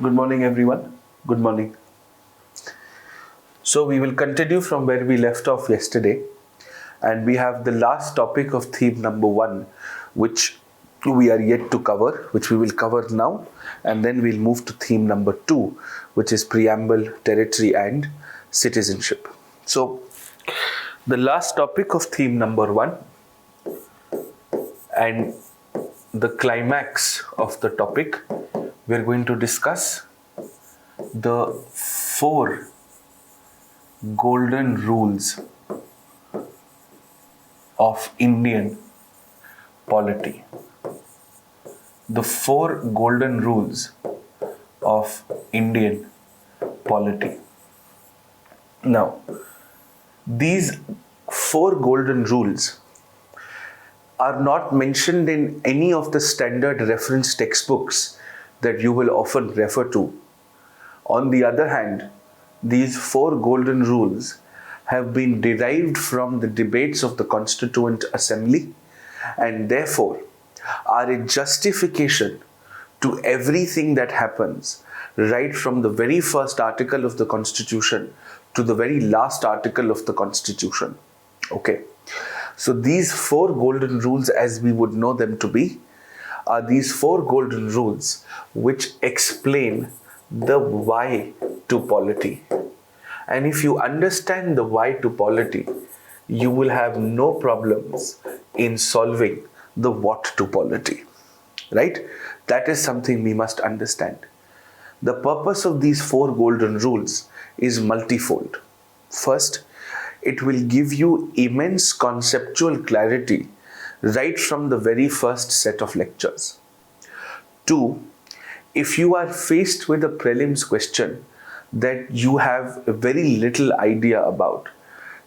Good morning, everyone. Good morning. So, we will continue from where we left off yesterday, and we have the last topic of theme number 1, which we are yet to cover, which we will cover now, and then we'll move to theme number 2, which is Preamble, Territory, and Citizenship. So, the last topic of theme number 1 and the climax of the topic, we're going to discuss the 4 golden rules of Indian polity. The 4 golden rules of Indian polity. Now, these 4 golden rules are not mentioned in any of the standard reference textbooks that you will often refer to. On the other hand, these 4 golden rules have been derived from the debates of the Constituent Assembly and therefore are a justification to everything that happens right from the very first article of the Constitution to the very last article of the Constitution. Okay. So these 4 golden rules, as we would know them to be, are these 4 golden rules which explain the why to polity. And if you understand the why to polity, you will have no problems in solving the what to polity. Right? That is something we must understand. The purpose of these 4 golden rules is multifold. First, it will give you immense conceptual clarity right from the very first set of lectures. 2, if you are faced with a prelims question that you have very little idea about,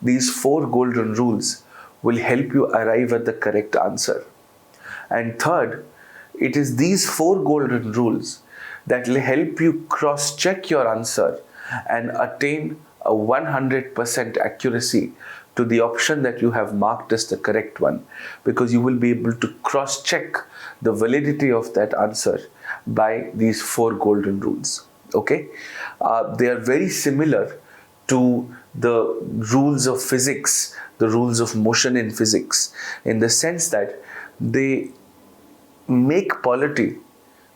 these 4 golden rules will help you arrive at the correct answer. And third, it is these 4 golden rules that will help you cross-check your answer and attain a 100% accuracy to the option that you have marked as the correct one, because you will be able to cross-check the validity of that answer by these 4 golden rules. Okay, they are very similar to the rules of physics, the rules of motion in physics, in the sense that they make polity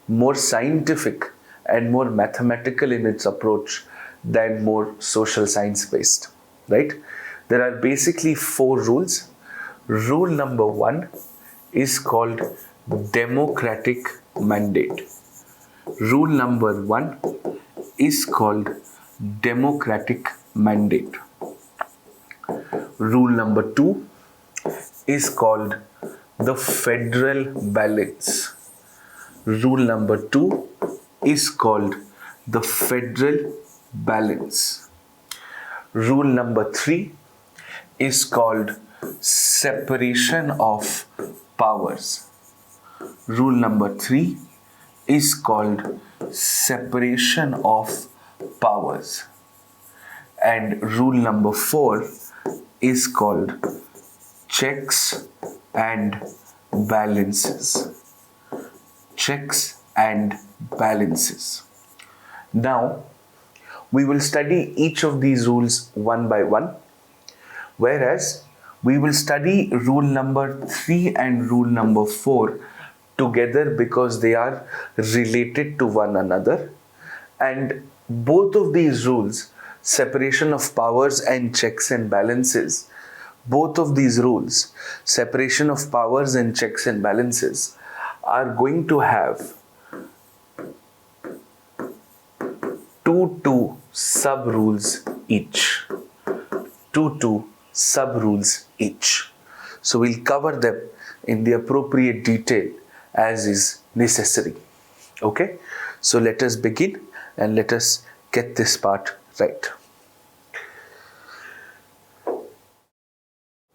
more scientific and more mathematical in its approach than more social science based, right? There are basically 4 rules. Rule number 1 is called democratic mandate. Rule number 1 is called democratic mandate. Rule number 2 is called the federal balance. Rule number 2 is called the federal balance. Rule number 3 is called separation of powers. Rule number 3 is called separation of powers. And rule number 4 is called checks and balances. Checks and balances. Now, we will study each of these rules one by one, whereas we will study rule number 3 and rule number 4 together because they are related to one another, and both of these rules, separation of powers and checks and balances, both of these rules, separation of powers and checks and balances, are going to have 2 sub-rules each. 2 sub-rules each. So we'll cover them in the appropriate detail as is necessary. Okay? So let us begin and let us get this part right.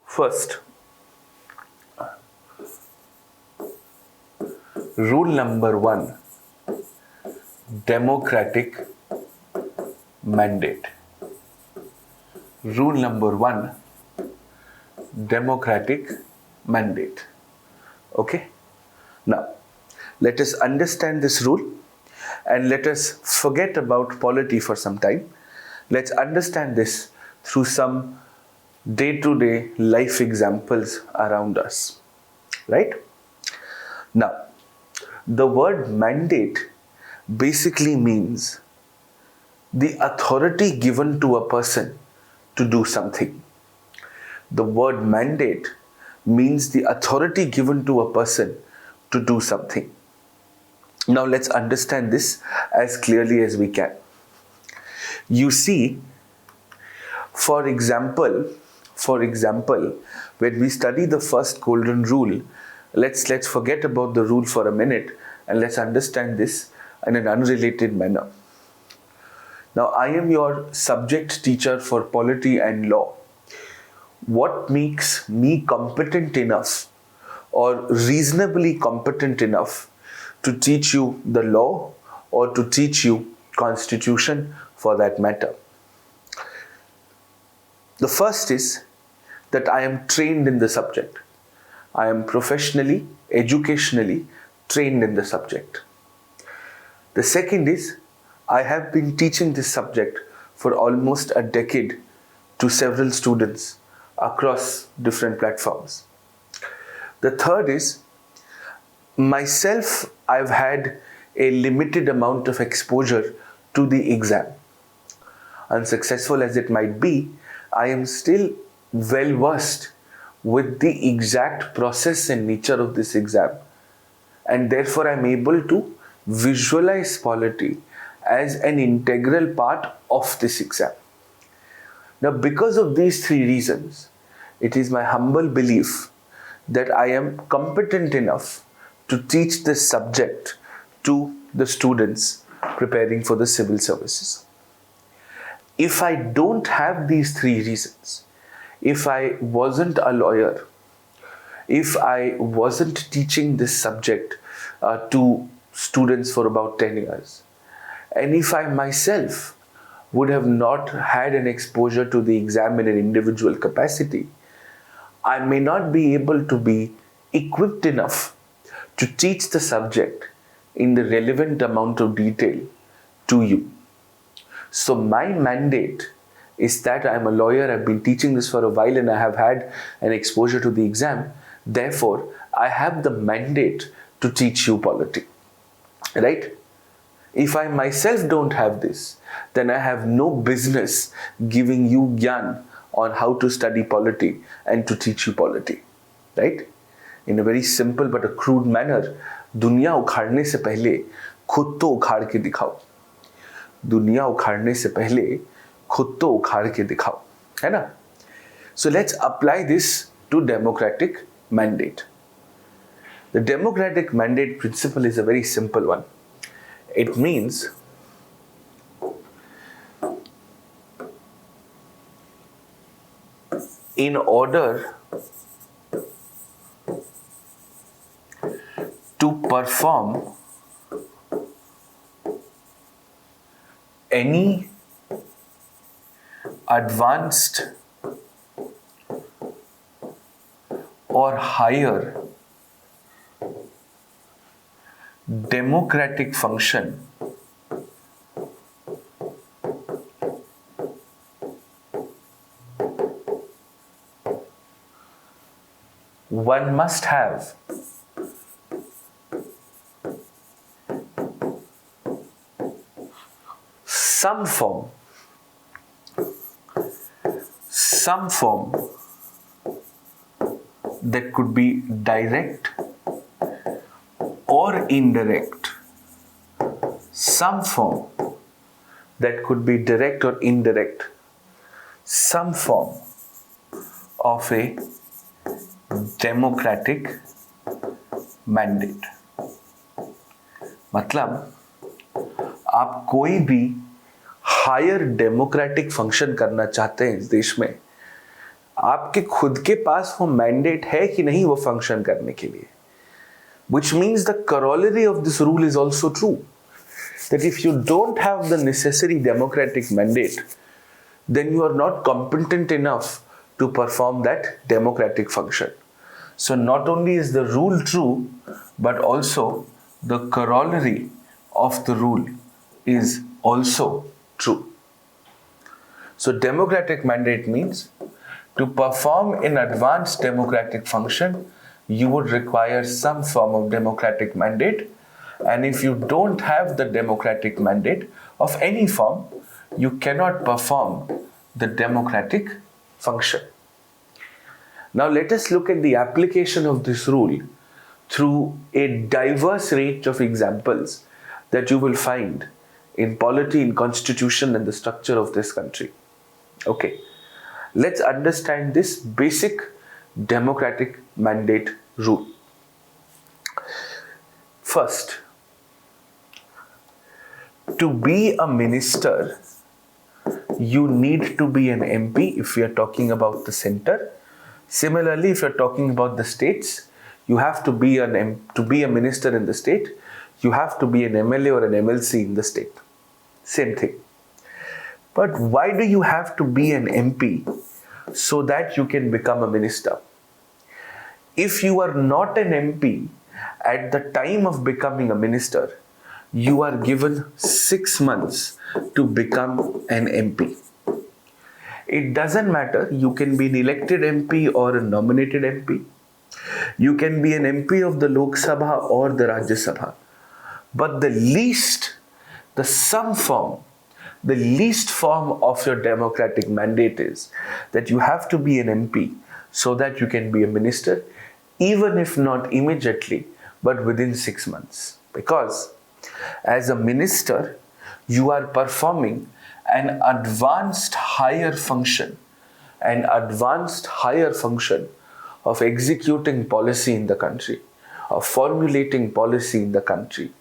First, rule number 1, democratic mandate. Rule number 1, democratic mandate. Okay? Now, let us understand this rule and let us forget about polity for some time. Let's understand this through some day-to-day life examples around us, right? Now, the word mandate basically means the authority given to a person to do something. The word mandate means the authority given to a person to do something. Now let's understand this as clearly as we can. You see, for example, when we study the first golden rule, let's forget about the rule for a minute and let's understand this in an unrelated manner. Now, I am your subject teacher for polity and law. What makes me competent enough or reasonably competent enough to teach you the law or to teach you constitution for that matter? The first is that I am trained in the subject. I am professionally, educationally trained in the subject. The second is I have been teaching this subject for almost a decade to several students across different platforms. The third is myself, I've had a limited amount of exposure to the exam. Unsuccessful as it might be, I am still well versed with the exact process and nature of this exam, and therefore I'm able to visualize polity as an integral part of this exam. Now, because of these three reasons, it is my humble belief that I am competent enough to teach this subject to the students preparing for the civil services. If I don't have these three reasons, if I wasn't a lawyer, if I wasn't teaching this subject to students for about 10 years, and if I myself would have not had an exposure to the exam in an individual capacity, I may not be able to be equipped enough to teach the subject in the relevant amount of detail to you. So my mandate is that I'm a lawyer, I've been teaching this for a while and I have had an exposure to the exam. Therefore, I have the mandate to teach you polity, right? If I myself don't have this, then I have no business giving you gyan on how to study polity and to teach you polity, right? In a very simple but a crude manner, दुनिया उखाड़ने से पहले खुद तो उखाड़ के दिखाओ. दुनिया उखाड़ने से पहले खुद तो उखाड़ के दिखाओ, है ना? So let's apply this to democratic mandate. The democratic mandate principle is a very simple one. It means in order to perform any advanced or higher democratic function, one must have some form that could be direct or indirect, some form that could be direct or indirect, some form of a democratic mandate. मतलब आप कोई भी higher democratic function करना चाहते हैं इस देश में, आपके खुद के पास वो मैंडेट है कि नहीं वो फंक्शन करने के लिए. Which means the corollary of this rule is also true. That if you don't have the necessary democratic mandate, then you are not competent enough to perform that democratic function. So not only is the rule true, but also the corollary of the rule is also true. So democratic mandate means to perform an advanced democratic function, you would require some form of democratic mandate. And if you don't have the democratic mandate of any form, you cannot perform the democratic function. Now let us look at the application of this rule through a diverse range of examples that you will find in polity, in constitution and the structure of this country. Okay, let's understand this basic democratic mandate rule. First, to be a minister, you need to be an MP if we are talking about the center. Similarly, if you're talking about the states, you have to be to be a minister in the state, you have to be an MLA or an MLC in the state. Same thing. But why do you have to be an MP so that you can become a minister? If you are not an MP at the time of becoming a minister, you are given 6 months to become an MP. It doesn't matter, you can be an elected MP or a nominated MP. You can be an MP of the Lok Sabha or the Rajya Sabha. But the least form of your democratic mandate is that you have to be an MP so that you can be a minister, even if not immediately, but within 6 months. Because as a minister, you are performing an advanced higher function of executing policy in the country, of formulating policy in the country,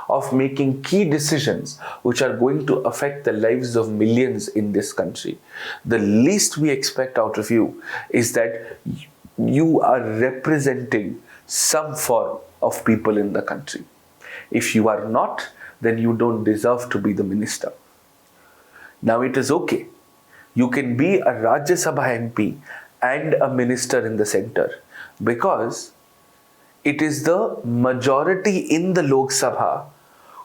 of making key decisions which are going to affect the lives of millions in this country. The least we expect out of you is that you are representing some form of people in the country. If you are not, then you don't deserve to be the minister. Now it is okay. You can be a Rajya Sabha MP and a minister in the center because it is the majority in the Lok Sabha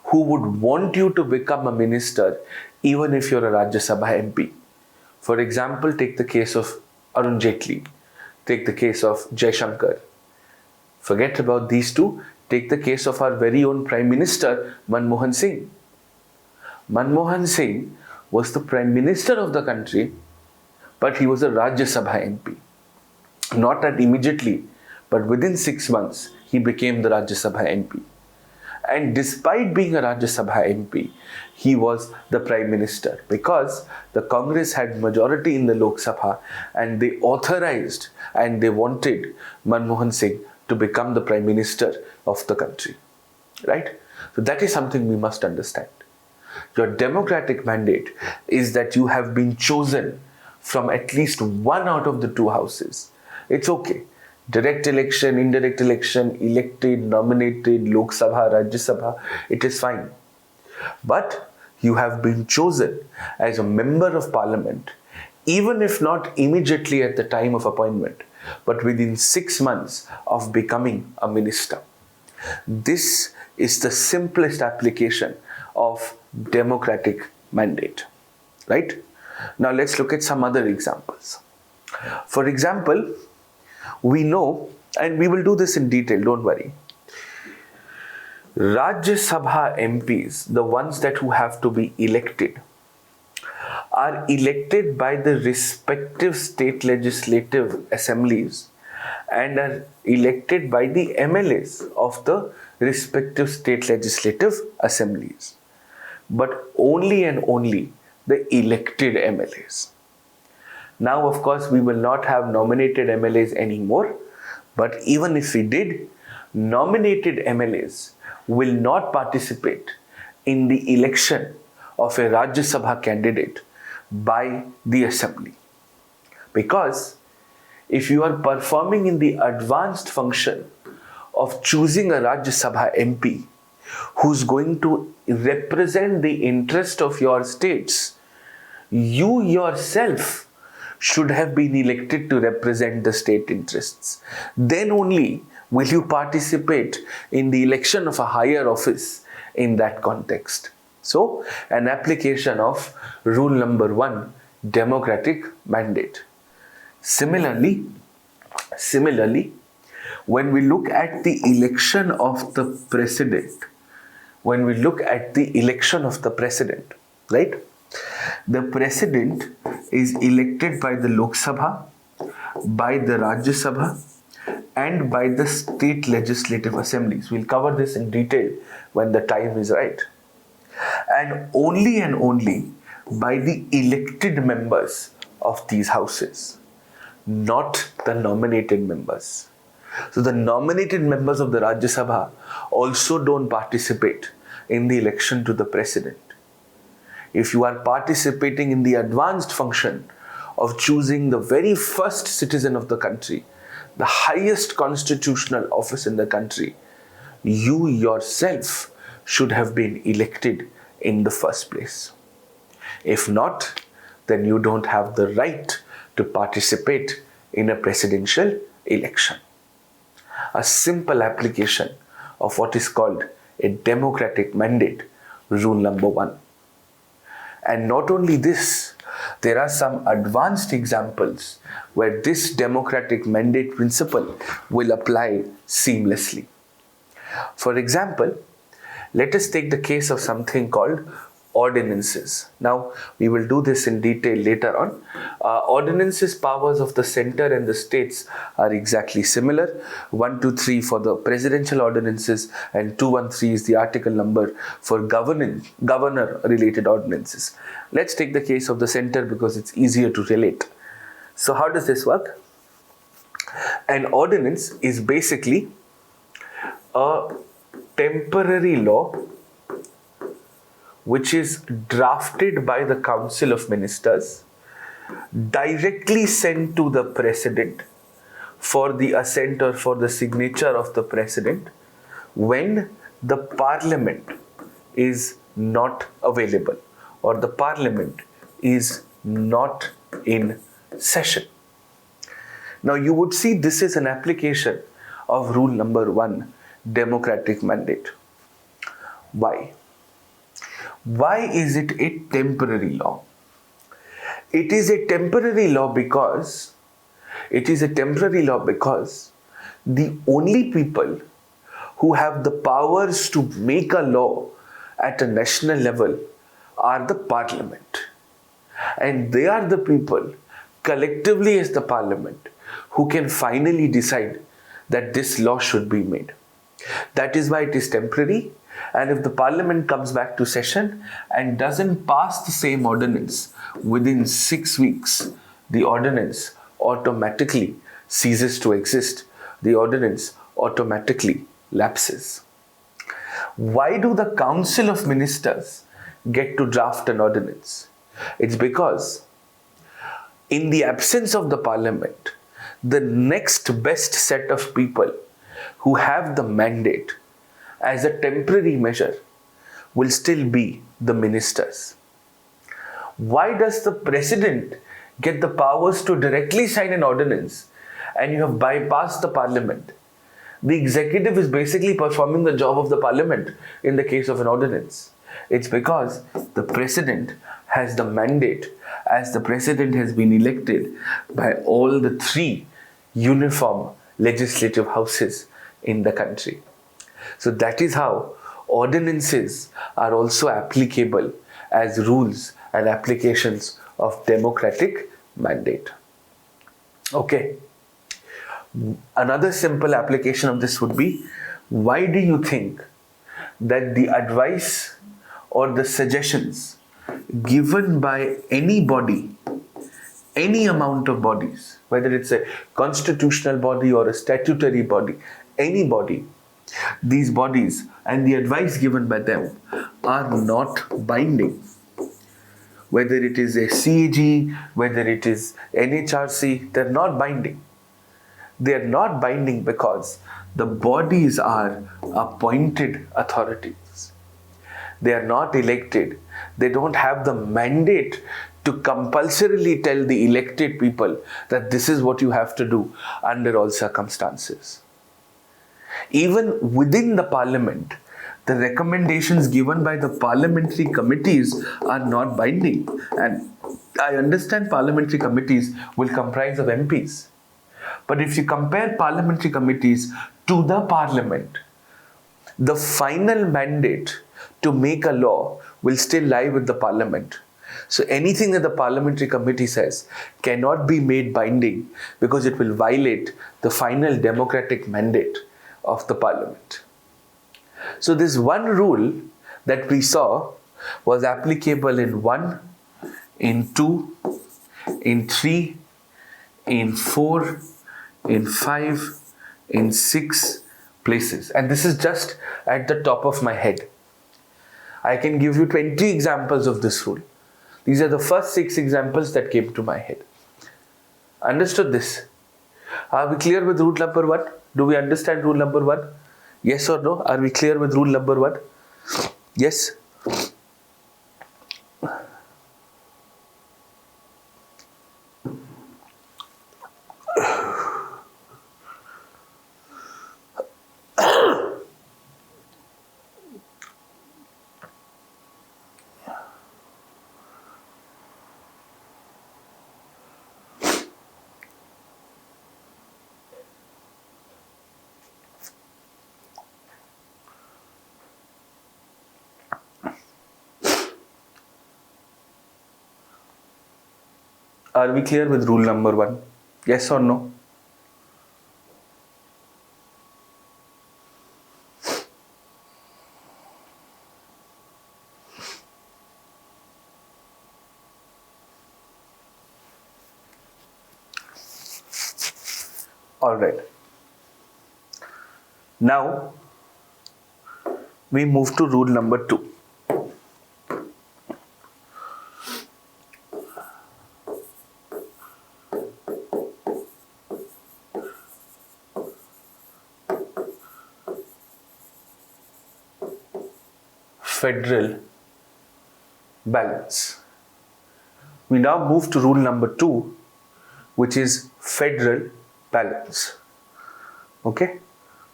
who would want you to become a minister even if you're a Rajya Sabha MP. For example, take the case of Arun Jaitley. Take the case of Jaishankar. Forget about these two. Take the case of our very own Prime Minister, Manmohan Singh. Manmohan Singh was the Prime Minister of the country, but he was a Rajya Sabha MP. Not that immediately, but within 6 months, he became the Rajya Sabha MP. And despite being a Rajya Sabha MP, he was the Prime Minister because the Congress had majority in the Lok Sabha and they authorized and they wanted Manmohan Singh to become the Prime Minister of the country. Right? So that is something we must understand. Your democratic mandate is that you have been chosen from at least one out of the two houses. It's okay. Direct election, indirect election, elected, nominated, Lok Sabha, Rajya Sabha, it is fine. But you have been chosen as a member of parliament, even if not immediately at the time of appointment, but within 6 months of becoming a minister. This is the simplest application of democratic mandate, right? Now let's look at some other examples. For example, we know, and we will do this in detail, don't worry. Rajya Sabha MPs, the ones that who have to be elected, are elected by the respective state legislative assemblies and are elected by the MLAs of the respective state legislative assemblies. But only and only the elected MLAs. Now, of course, we will not have nominated MLAs anymore, but even if we did, nominated MLAs will not participate in the election of a Rajya Sabha candidate by the assembly. Because if you are performing in the advanced function of choosing a Rajya Sabha MP who's going to represent the interest of your states, you yourself should have been elected to represent the state interests. Then only will you participate in the election of a higher office in that context. So, an application of rule number 1, democratic mandate. Similarly, when we look at the election of the president, right? The president is elected by the Lok Sabha, by the Rajya Sabha, and by the state legislative assemblies. We'll cover this in detail when the time is right. And only by the elected members of these houses, not the nominated members. So the nominated members of the Rajya Sabha also don't participate in the election to the president. If you are participating in the advanced function of choosing the very first citizen of the country, the highest constitutional office in the country, you yourself should have been elected in the first place. If not, then you don't have the right to participate in a presidential election. A simple application of what is called a democratic mandate, rule number 1. And not only this, there are some advanced examples where this democratic mandate principle will apply seamlessly. For example, let us take the case of something called ordinances. Now, we will do this in detail later on. Ordinances powers of the center and the states are exactly similar. 123 for the presidential ordinances and 213 is the article number for governor related ordinances. Let's take the case of the center because it's easier to relate. So how does this work? An ordinance is basically a temporary law which is drafted by the Council of Ministers, directly sent to the President for the assent or for the signature of the President when the Parliament is not available or the Parliament is not in session. Now you would see this is an application of rule number 1, democratic mandate. Why? Why is it a temporary law? It is a temporary law because the only people who have the powers to make a law at a national level are the Parliament. And they are the people, collectively as the Parliament, who can finally decide that this law should be made. That is why it is temporary. And if the Parliament comes back to session and doesn't pass the same ordinance within 6 weeks, the ordinance automatically ceases to exist. The ordinance automatically lapses. Why do the Council of Ministers get to draft an ordinance? It's because in the absence of the Parliament, the next best set of people who have the mandate as a temporary measure will still be the ministers. Why does the President get the powers to directly sign an ordinance and you have bypassed the Parliament? The executive is basically performing the job of the Parliament in the case of an ordinance. It's because the President has the mandate, as the President has been elected by all the 3 uniform legislative houses in the country. So that is how ordinances are also applicable as rules and applications of democratic mandate. Okay. Another simple application of this would be, why do you think that the advice or the suggestions given by any body, any amount of bodies, whether it's a constitutional body or a statutory body, any body, these bodies and the advice given by them are not binding? Whether it is a CAG, whether it is NHRC, they're not binding. They are not binding because the bodies are appointed authorities. They are not elected. They don't have the mandate to compulsorily tell the elected people that this is what you have to do under all circumstances. Even within the Parliament, The recommendations given by the parliamentary committees are not binding. And I understand parliamentary committees will comprise of MPs. But if you compare parliamentary committees to the parliament, the final mandate to make a law will still lie with the parliament. So anything that the parliamentary committee says cannot be made binding because it will violate the final democratic mandate of the parliament. So this one rule that we saw was applicable in 1, in 2, in 3, in 4, in 5, in 6 places. And this is just at the top of my head. I can give you 20 examples of this rule. These are the first 6 examples that came to my head. Understood this? Are we clear with rule number 1? Do we understand rule number 1? Yes or no? Are we clear with rule number 1? Yes? Are we clear with rule number 1? Yes or no? All right. Now we move to rule number 2. Federal balance. We now move to rule number 2, which is federal balance. Okay,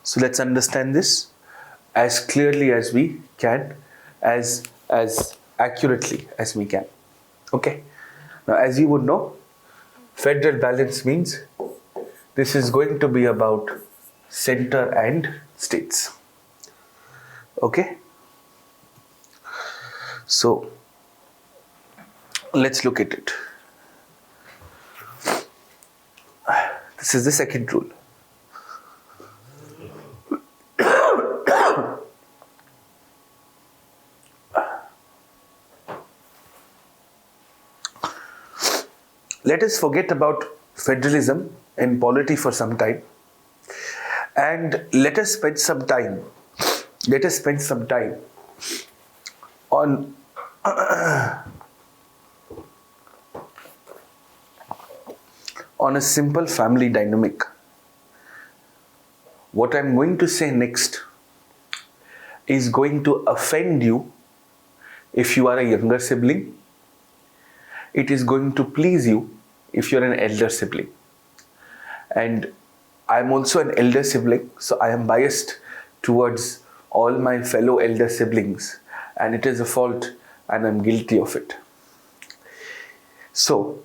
so let's understand this as clearly as we can, as accurately as we can. Okay, now as you would know, federal balance means this is going to be about center and states. Okay, so let's look at it. This is the second rule. Let us forget about federalism and polity for some time, and let us spend some time on on a simple family dynamic. What I'm going to say next is going to offend you if you are a younger sibling. It is going to please you if you're an elder sibling. And I'm also an elder sibling, so I am biased towards all my fellow elder siblings, and it is a fault and I'm guilty of it. So,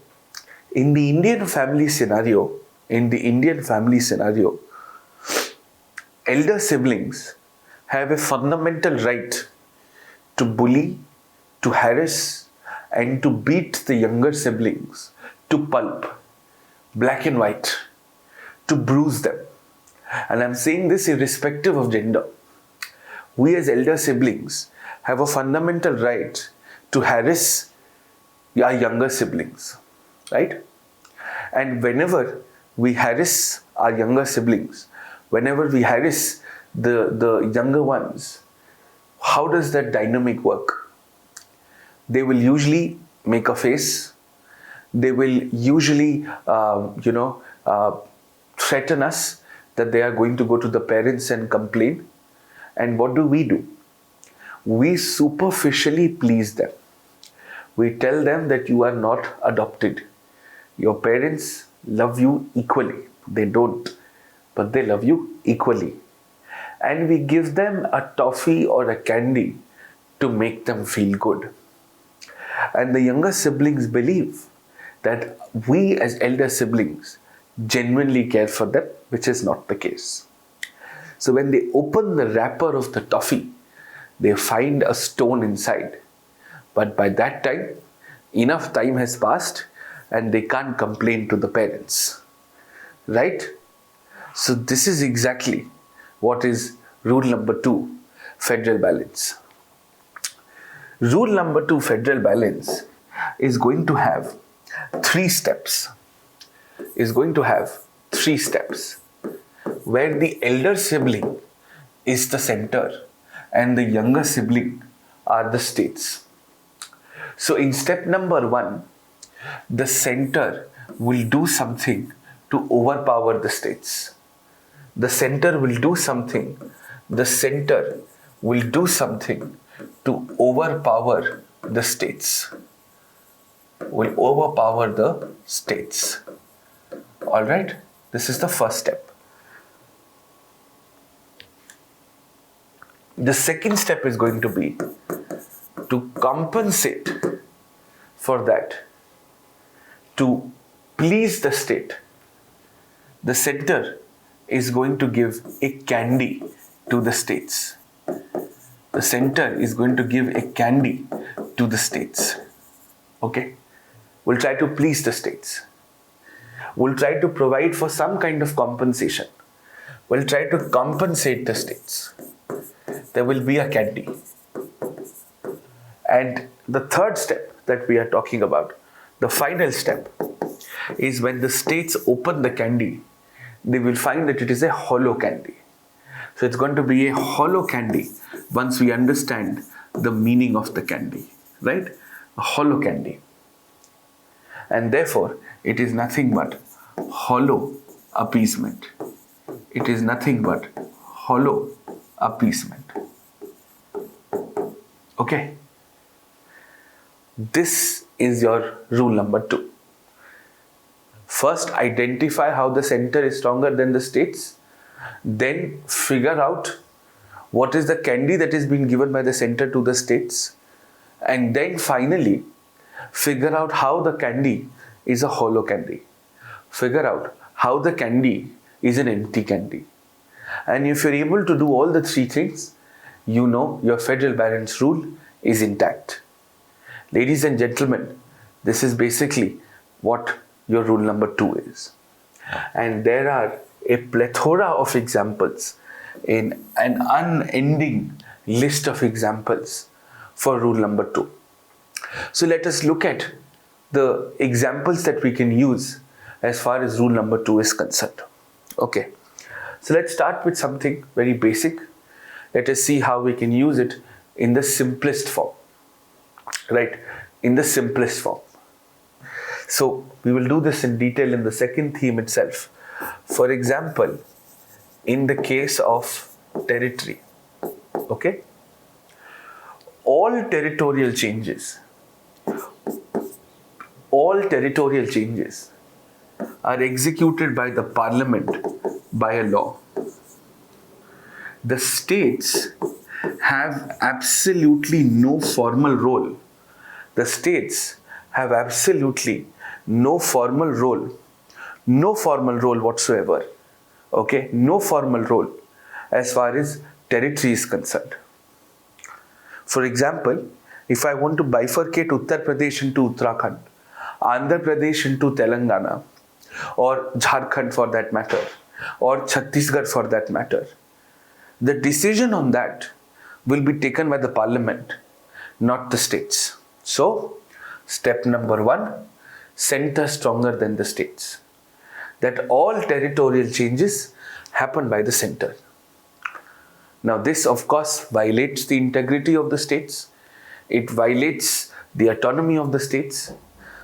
in the Indian family scenario, elder siblings have a fundamental right to bully, to harass, and to beat the younger siblings to pulp, black and white, to bruise them. And I'm saying this irrespective of gender. We as elder siblings have a fundamental right to harass our younger siblings, right? And whenever we harass our younger siblings, whenever we harass the younger ones, how does that dynamic work? They will usually make a face. They will usually, threaten us that they are going to go to the parents and complain. And what do? We superficially please them. We tell them that you are not adopted. Your parents love you equally. They don't, but they love you equally. and we give them a toffee or a candy to make them feel good. And the younger siblings believe that we as elder siblings genuinely care for them, which is not the case. So when they open the wrapper of the toffee, they find a stone inside. But by that time, enough time has passed and they can't complain to the parents. Right? So this is exactly what is rule number 2, federal balance. Rule number 2, federal balance, is going to have 3 steps. Where the elder sibling is the center and the younger sibling are the states. So in step number 1, the center will do something to overpower the states. The center will do something to overpower the states. Alright, this is the first step. The second step is going to be to compensate for that, to please the state. The center is going to give a candy to the states. The center is going to give a candy to the states. Okay? We'll try to please the states. We'll try to provide for some kind of compensation. We'll try to compensate the states. There will be a candy. And the third step that we are talking about, the final step, is when the states open the candy, they will find that it is a hollow candy. So it's going to be a hollow candy once we understand the meaning of the candy, right? A hollow candy. And therefore, it is nothing but hollow appeasement. It is nothing but hollow appeasement. Okay? This is your rule number 2. First, identify how the center is stronger than the states. Then figure out what is the candy that is being given by the center to the states. And then finally, figure out how the candy is a hollow candy. Figure out how the candy is an empty candy. And if you're able to do all the 3 things, you know your federal balance rule is intact. Ladies and gentlemen, this is basically what your rule number 2 is. And there are a plethora of examples, in an unending list of examples for rule number 2. So let us look at the examples that we can use as far as rule number 2 is concerned. Okay, so let's start with something very basic. Let us see how we can use it in the simplest form. Right, in the simplest form. So we will do this in detail in the second theme itself. For example, in the case of territory, okay, all territorial changes are executed by the parliament by a law. The states have absolutely no formal role. The states have absolutely no formal role whatsoever. Okay, no formal role as far as territory is concerned. For example, if I want to bifurcate Uttar Pradesh into Uttarakhand, Andhra Pradesh into Telangana, or Jharkhand for that matter, or Chhattisgarh for that matter, the decision on that will be taken by the parliament, not the states. So, step number 1, center stronger than the states. That all territorial changes happen by the center. Now this of course violates the integrity of the states. It violates the autonomy of the states.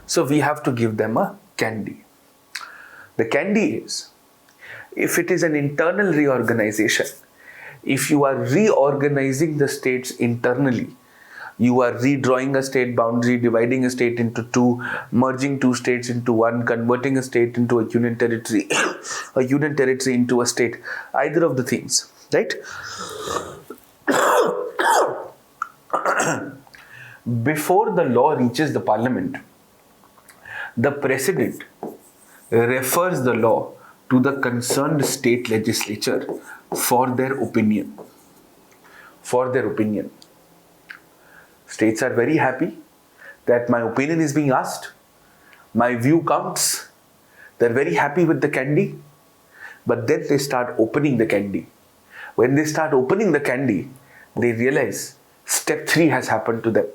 So we have to give them a candy. The candy is, if it is an internal reorganization, if you are reorganizing the states internally, you are redrawing a state boundary, dividing a state into 2, merging 2 states into 1, converting a state into a union territory, a union territory into a state, either of the things. right? Before the law reaches the parliament, the president refers the law to the concerned state legislature for their opinion. For their opinion. States are very happy that my opinion is being asked. My view counts. They're very happy with the candy. But then they start opening the candy. When they start opening the candy, they realize step 3 has happened to them.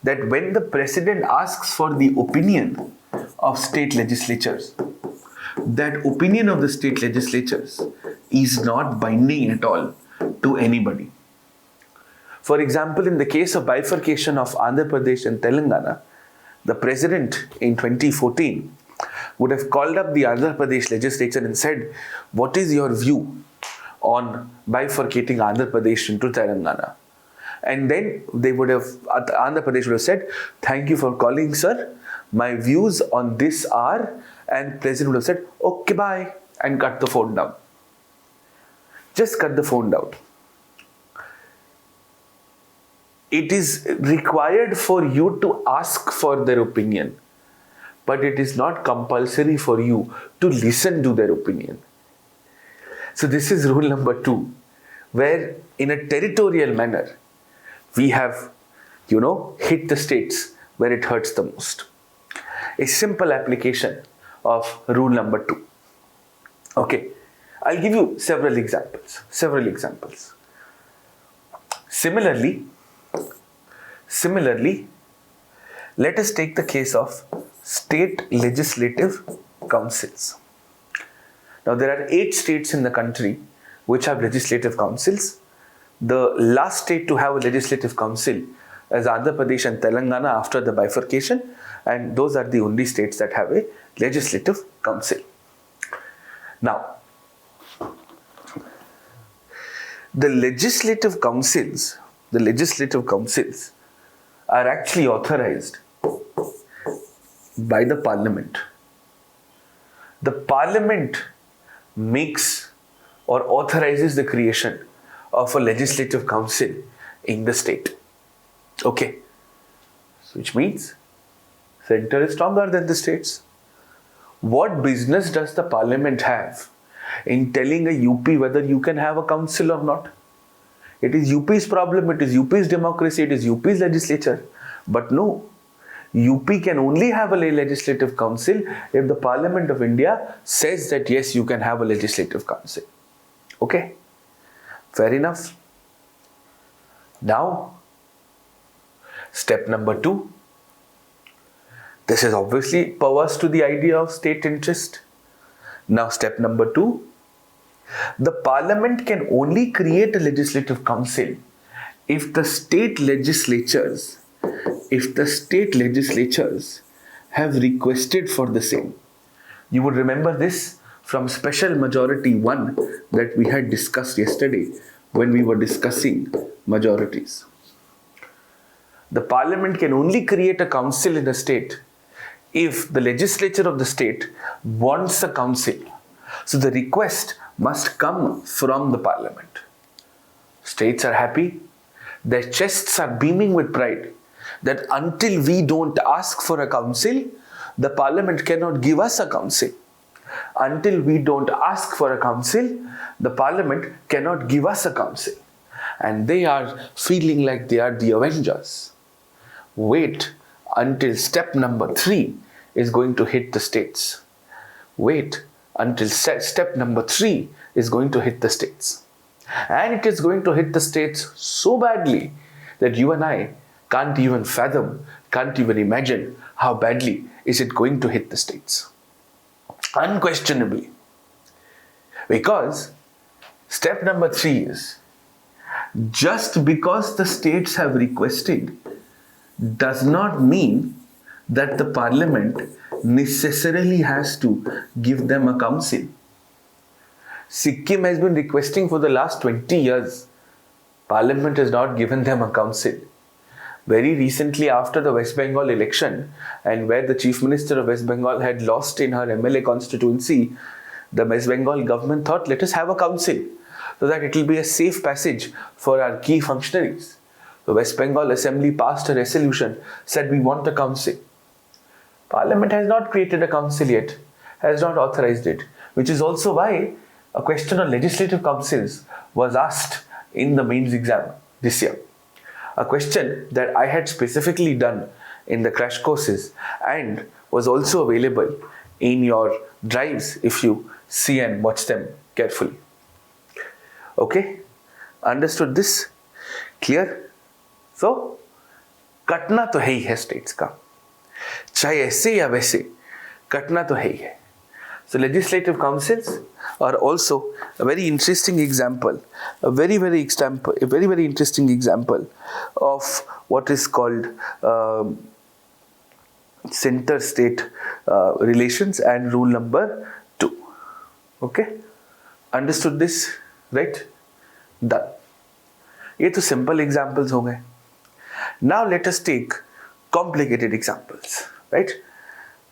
That when the president asks for the opinion of state legislatures, that opinion of the state legislatures is not binding at all to anybody. For example, in the case of bifurcation of Andhra Pradesh and Telangana, the president in 2014 would have called up the Andhra Pradesh legislature and said, what is your view on bifurcating Andhra Pradesh into Telangana? And then they would have, Andhra Pradesh would have said, thank you for calling, sir. My views on this are, and president would have said, okay, bye, and cut the phone down. Just cut the phone down. It is required for you to ask for their opinion, but it is not compulsory for you to listen to their opinion. So this is rule number 2, where in a territorial manner, we have, hit the states where it hurts the most. A simple application of rule number 2. Okay, I'll give you several examples. Similarly, let us take the case of state legislative councils. Now, there are 8 states in the country which have legislative councils. The last state to have a legislative council is Andhra Pradesh and Telangana after the bifurcation, and those are the only states that have a legislative council. Now, the legislative councils are actually authorized by the parliament. The parliament makes or authorizes the creation of a legislative council in the state. Okay. So which means center is stronger than the states. What business does the parliament have in telling a UP whether you can have a council or not? It is UP's problem, it is UP's democracy, it is UP's legislature. But no, UP can only have a legislative council if the Parliament of India says that yes, you can have a legislative council. Okay, fair enough. Now, step number 2. This is obviously perverse to the idea of state interest. Now, step number 2. The Parliament can only create a legislative council if the state legislatures have requested for the same. You would remember this from Special Majority 1 that we had discussed yesterday when we were discussing majorities. The Parliament can only create a council in a state if the legislature of the state wants a council. So the request must come from the Parliament. States are happy. Their chests are beaming with pride that until we don't ask for a council, the Parliament cannot give us a council. Until we don't ask for a council, the Parliament cannot give us a council. And they are feeling like they are the Avengers. Wait until step number 3 is going to hit the states. Wait until step number 3 is going to hit the states. And it is going to hit the states so badly that you and I can't even fathom, can't even imagine how badly is it going to hit the states. Unquestionably. Because step number 3 is, just because the states have requested does not mean that the Parliament necessarily has to give them a council. Sikkim has been requesting for the last 20 years. Parliament has not given them a council. Very recently, after the West Bengal election, and where the Chief Minister of West Bengal had lost in her MLA constituency, the West Bengal government thought, let us have a council. so that it will be a safe passage for our key functionaries. The West Bengal Assembly passed a resolution, said we want a council. Parliament has not created a council yet, has not authorized it, which is also why a question on legislative councils was asked in the mains exam this year. A question that I had specifically done in the crash courses and was also available in your drives if you see and watch them carefully. Okay? Understood this? Clear? So, कटना तो है ही है states का, चाहे ऐसे या वैसे, कटना तो है ही है. So legislative councils are also a very interesting example, a very interesting example of what is called center-state relations and rule number 2. Okay, understood this, right? Done. ये तो simple examples हो गए. Now let us take complicated examples, right?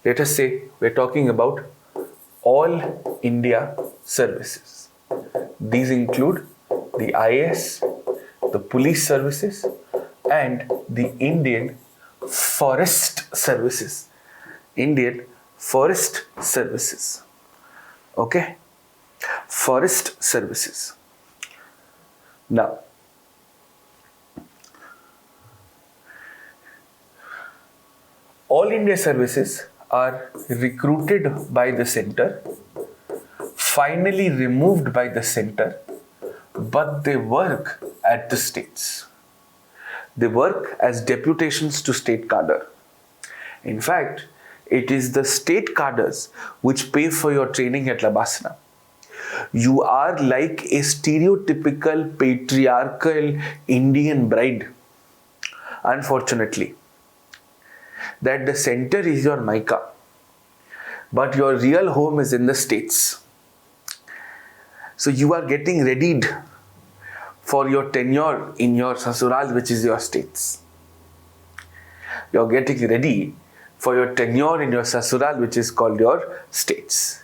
Let us say we're talking about all India services. These include the IAS, the police services, and the Indian forest services. Indian forest services. Okay? Forest services. Now, all India services are recruited by the center, finally removed by the center, but they work at the states. They work as deputations to state cadre. In fact, it is the state cadres which pay for your training at Labasana. You are like a stereotypical patriarchal Indian bride, unfortunately, that the center is your Mica, but your real home is in the states. So you are getting readied for your tenure in your sasural, which is your states. You are getting ready for your tenure in your sasural, which is called your states.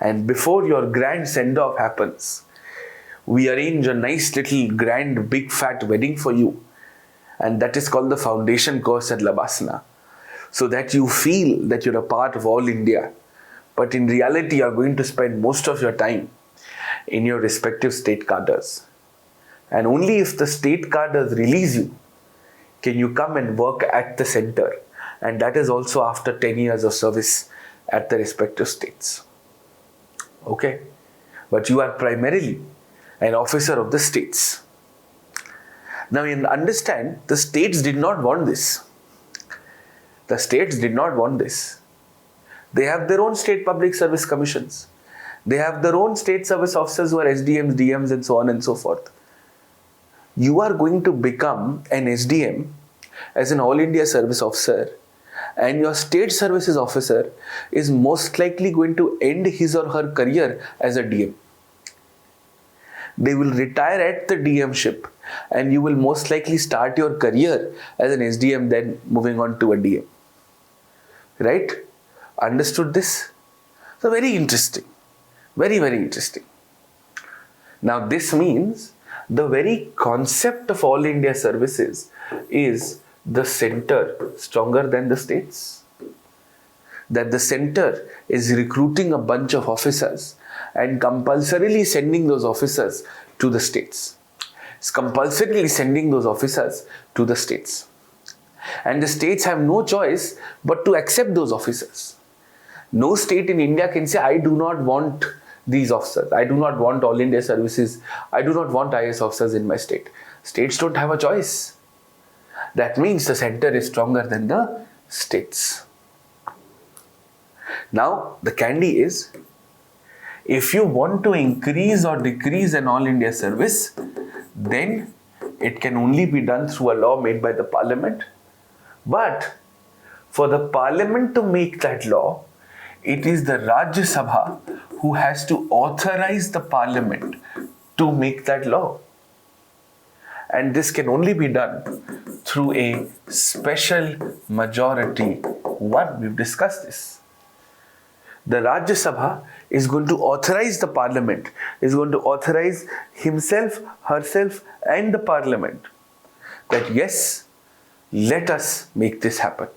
And before your grand send-off happens, we arrange a nice little grand big fat wedding for you, and that is called the foundation course at Labasana, so that you feel that you're a part of all India, but in reality you are going to spend most of your time in your respective state cadres. And only if the state cadres release you can you come and work at the center, and that is also after 10 years of service at the respective states. Okay? But you are primarily an officer of the states. Now you understand, the states did not want this. The states did not want this. They have their own state public service commissions. They have their own state service officers who are SDMs, DMs, and so on and so forth. You are going to become an SDM as an All India Service Officer, and your state services officer is most likely going to end his or her career as a DM. They will retire at the DMship, and you will most likely start your career as an SDM, then moving on to a DM. Right? Understood this? So very interesting. Very interesting. Now this means the very concept of all India services is the center stronger than the states. That the center is recruiting a bunch of officers and compulsorily sending those officers to the states. It's compulsorily sending those officers to the states. And the states have no choice but to accept those officers. No state in India can say, I do not want these officers. I do not want all India services. I do not want IS officers in my state. States don't have a choice. That means the center is stronger than the states. Now, the candy is, if you want to increase or decrease an all India service, then it can only be done through a law made by the parliament. But for the parliament to make that law, it is the Rajya Sabha who has to authorize the parliament to make that law. And this can only be done through a special majority. One, we've discussed this. The Rajya Sabha is going to authorize the parliament, is going to authorize himself, herself, and the parliament that yes, let us make this happen.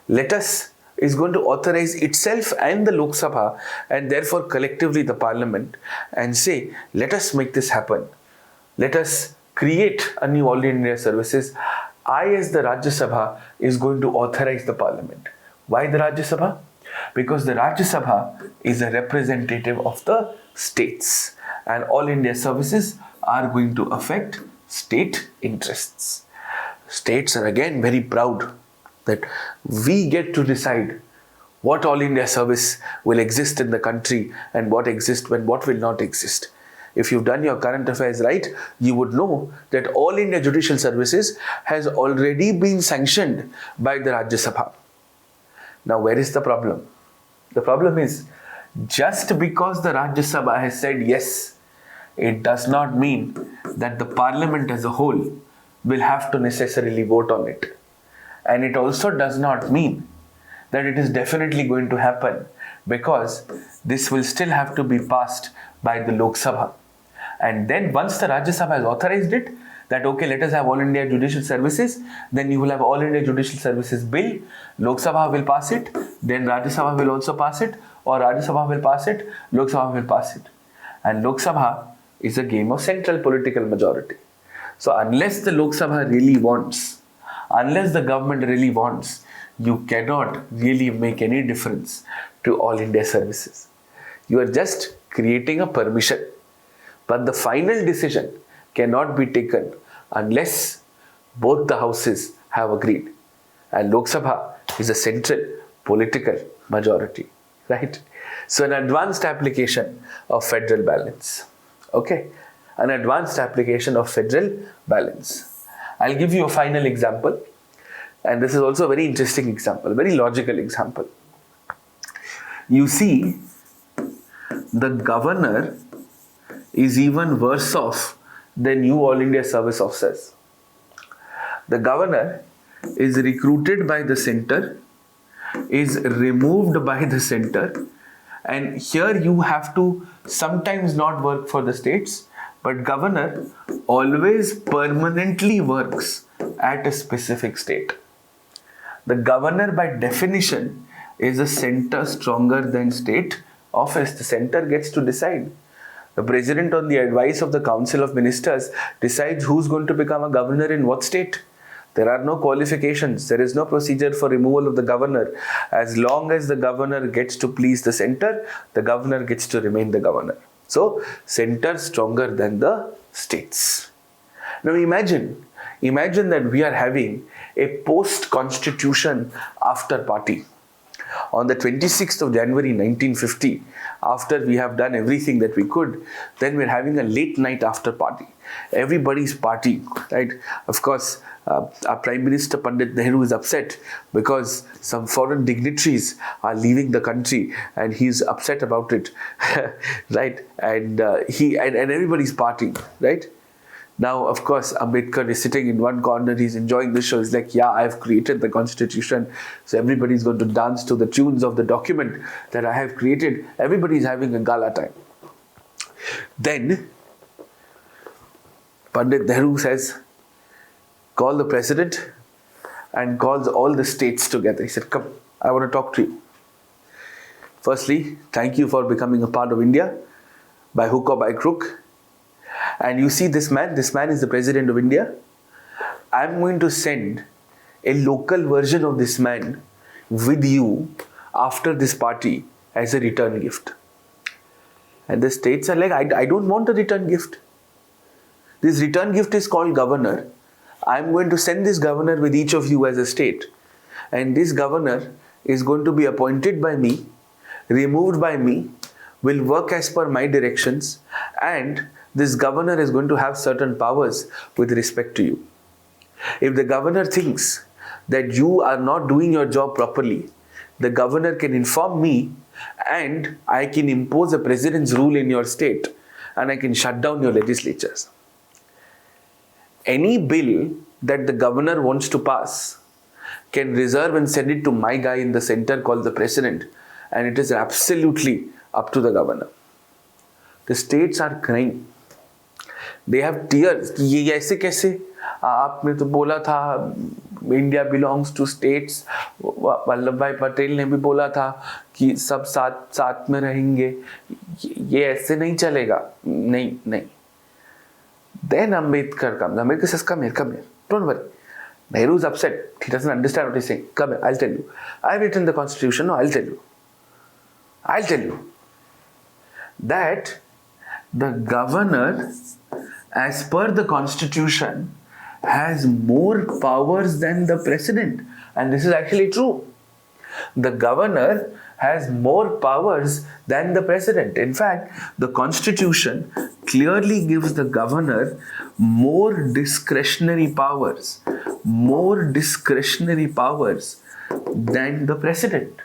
Let us is going to authorize itself and the Lok Sabha and therefore collectively the parliament and say, let us make this happen. Let us create a new All India services. I as the Rajya Sabha is going to authorize the parliament. Why the Rajya Sabha? Because the Rajya Sabha is a representative of the states and All India services are going to affect state interests. States are again very proud that we get to decide what All India service will exist in the country and what exists and what will not exist. If you've done your current affairs right, you would know that All India Judicial Services has already been sanctioned by the Rajya Sabha. Now, where is the problem? The problem is, just because the Rajya Sabha has said yes, it does not mean that the parliament as a whole will have to necessarily vote on it. And it also does not mean that it is definitely going to happen, because this will still have to be passed by the Lok Sabha. And then once the Rajya Sabha has authorized it, that okay, let us have All India Judicial Services, then you will have All India Judicial Services Bill, Lok Sabha will pass it, then Rajya Sabha will also pass it, or Rajya Sabha will pass it, Lok Sabha will pass it. And Lok Sabha is a game of central political majority. So unless the Lok Sabha really wants, unless the government really wants, you cannot really make any difference to All India services. You are just creating a permission. But the final decision cannot be taken unless both the houses have agreed. And Lok Sabha is a central political majority, right? So an advanced application of federal balance. Okay, an advanced application of federal balance. I'll give you a final example. And this is also a very interesting example, very logical example. You see, the governor is even worse off than you All India service officers. The governor is recruited by the center, is removed by the center, and here you have to sometimes not work for the states, but governor always permanently works at a specific state. The governor by definition is a center stronger than state office. The center gets to decide. The president, on the advice of the Council of Ministers, decides who's going to become a governor in what state. There are no qualifications. There is no procedure for removal of the governor. As long as the governor gets to please the center, the governor gets to remain the governor. So, center stronger than the states. Now imagine that we are having a post-constitution after party. On the 26th of January 1950, after we have done everything that we could, then we're having a late night after party. Everybody's partying, right? Of course, our Prime Minister Pandit Nehru is upset because some foreign dignitaries are leaving the country and he's upset about it, right? And everybody's partying, right? Now, of course, Ambedkar is sitting in one corner, he's enjoying the show. He's like, yeah, I've created the constitution. So everybody's going to dance to the tunes of the document that I have created. Everybody's having a gala time. Then, Pandit Nehru says, call the president, and calls all the states together. He said, come, I want to talk to you. Firstly, thank you for becoming a part of India, by hook or by crook. And you see this man is the president of India. I'm going to send a local version of this man with you after this party as a return gift. And the states are like, I don't want a return gift. This return gift is called governor. I'm going to send this governor with each of you as a state. And this governor is going to be appointed by me, removed by me, will work as per my directions, and this governor is going to have certain powers with respect to you. If the governor thinks that you are not doing your job properly, the governor can inform me and I can impose a president's rule in your state and I can shut down your legislatures. Any bill that the governor wants to pass can reserve and send it to my guy in the center called the president, and it is absolutely up to the governor. The states are crying. They have tears. ये ऐसे कैसे? आपने तो बोला था India belongs to states. Vallabh Bhai Patel ने भी बोला था कि सब साथ साथ में रहेंगे. ये ऐसे नहीं चलेगा. नहीं. Then Ambedkar comes. Ambedkar says, come here. Don't worry. Nehru is upset. He doesn't understand what he's saying. Come here, I'll tell you. I've written the constitution. No, I'll tell you. That the governor, as per the constitution, has more powers than the president. And this is actually true. The governor has more powers than the president. In fact, the constitution clearly gives the governor more discretionary powers than the president.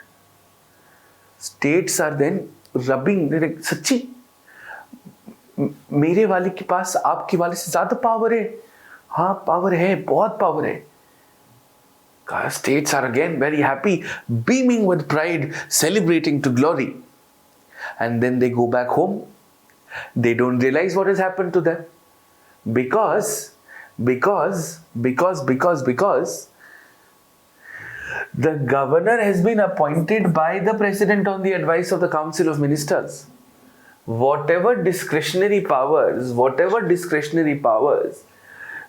States are then rubbing, they're like, सच्ची मेरे वाले के पास आपके वाले से ज्यादा power है. हाँ, पावर है, बहुत पावर है. States are again very happy, beaming with pride, celebrating to glory. And then they go back home. They don't realize what has happened to them. Because the governor has been appointed by the president on the advice of the Council of Ministers. Whatever discretionary powers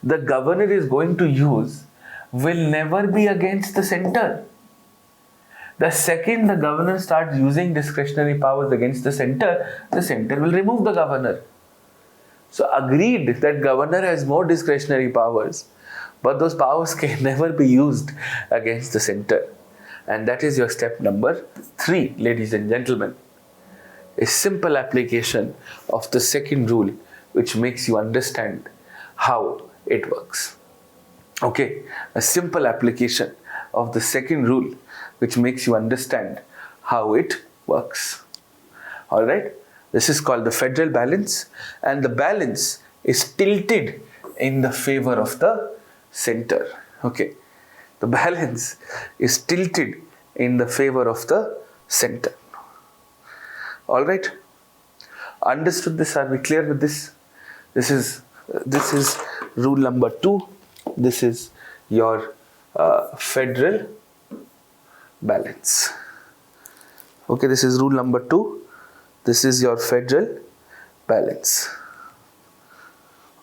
the governor is going to use will never be against the center. The second the governor starts using discretionary powers against the center will remove the governor. So agreed that governor has more discretionary powers, but those powers can never be used against the center. And that is your step number 3, ladies and gentlemen. A simple application of the second rule which makes you understand how it works. Okay, a simple application of the second rule which makes you understand how it works. Alright, this is called the federal balance, and the balance is tilted in the favor of the center. Okay, the balance is tilted in the favor of the center. Alright, understood this? Are we clear with this? This is rule number 2. This is your federal balance. Okay, this is rule number 2. This is your federal balance.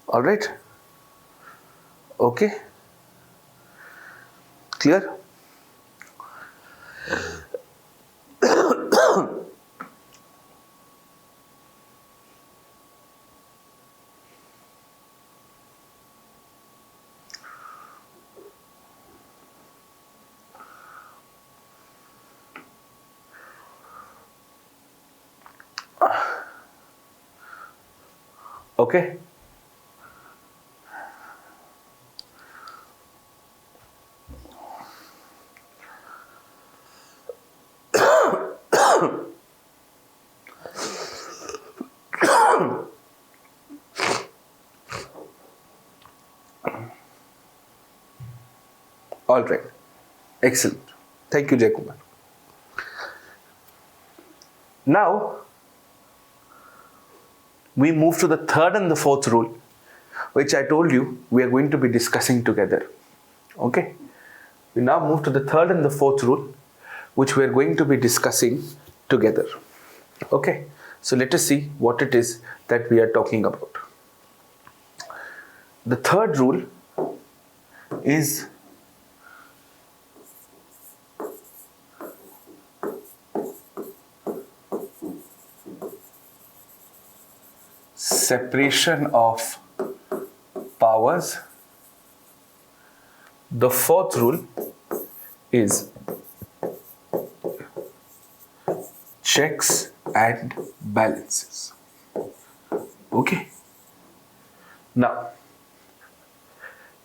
Alright? Okay? Clear? Okay? All right. Excellent. Thank you, Jaykumar. Now, we move to the third and the fourth rule, which I told you we are going to be discussing together. Okay? We now move to the third and the fourth rule, which we are going to be discussing together. Okay? So let us see what it is that we are talking about. The third rule is separation of powers. The fourth rule is checks and balances. Okay. Now,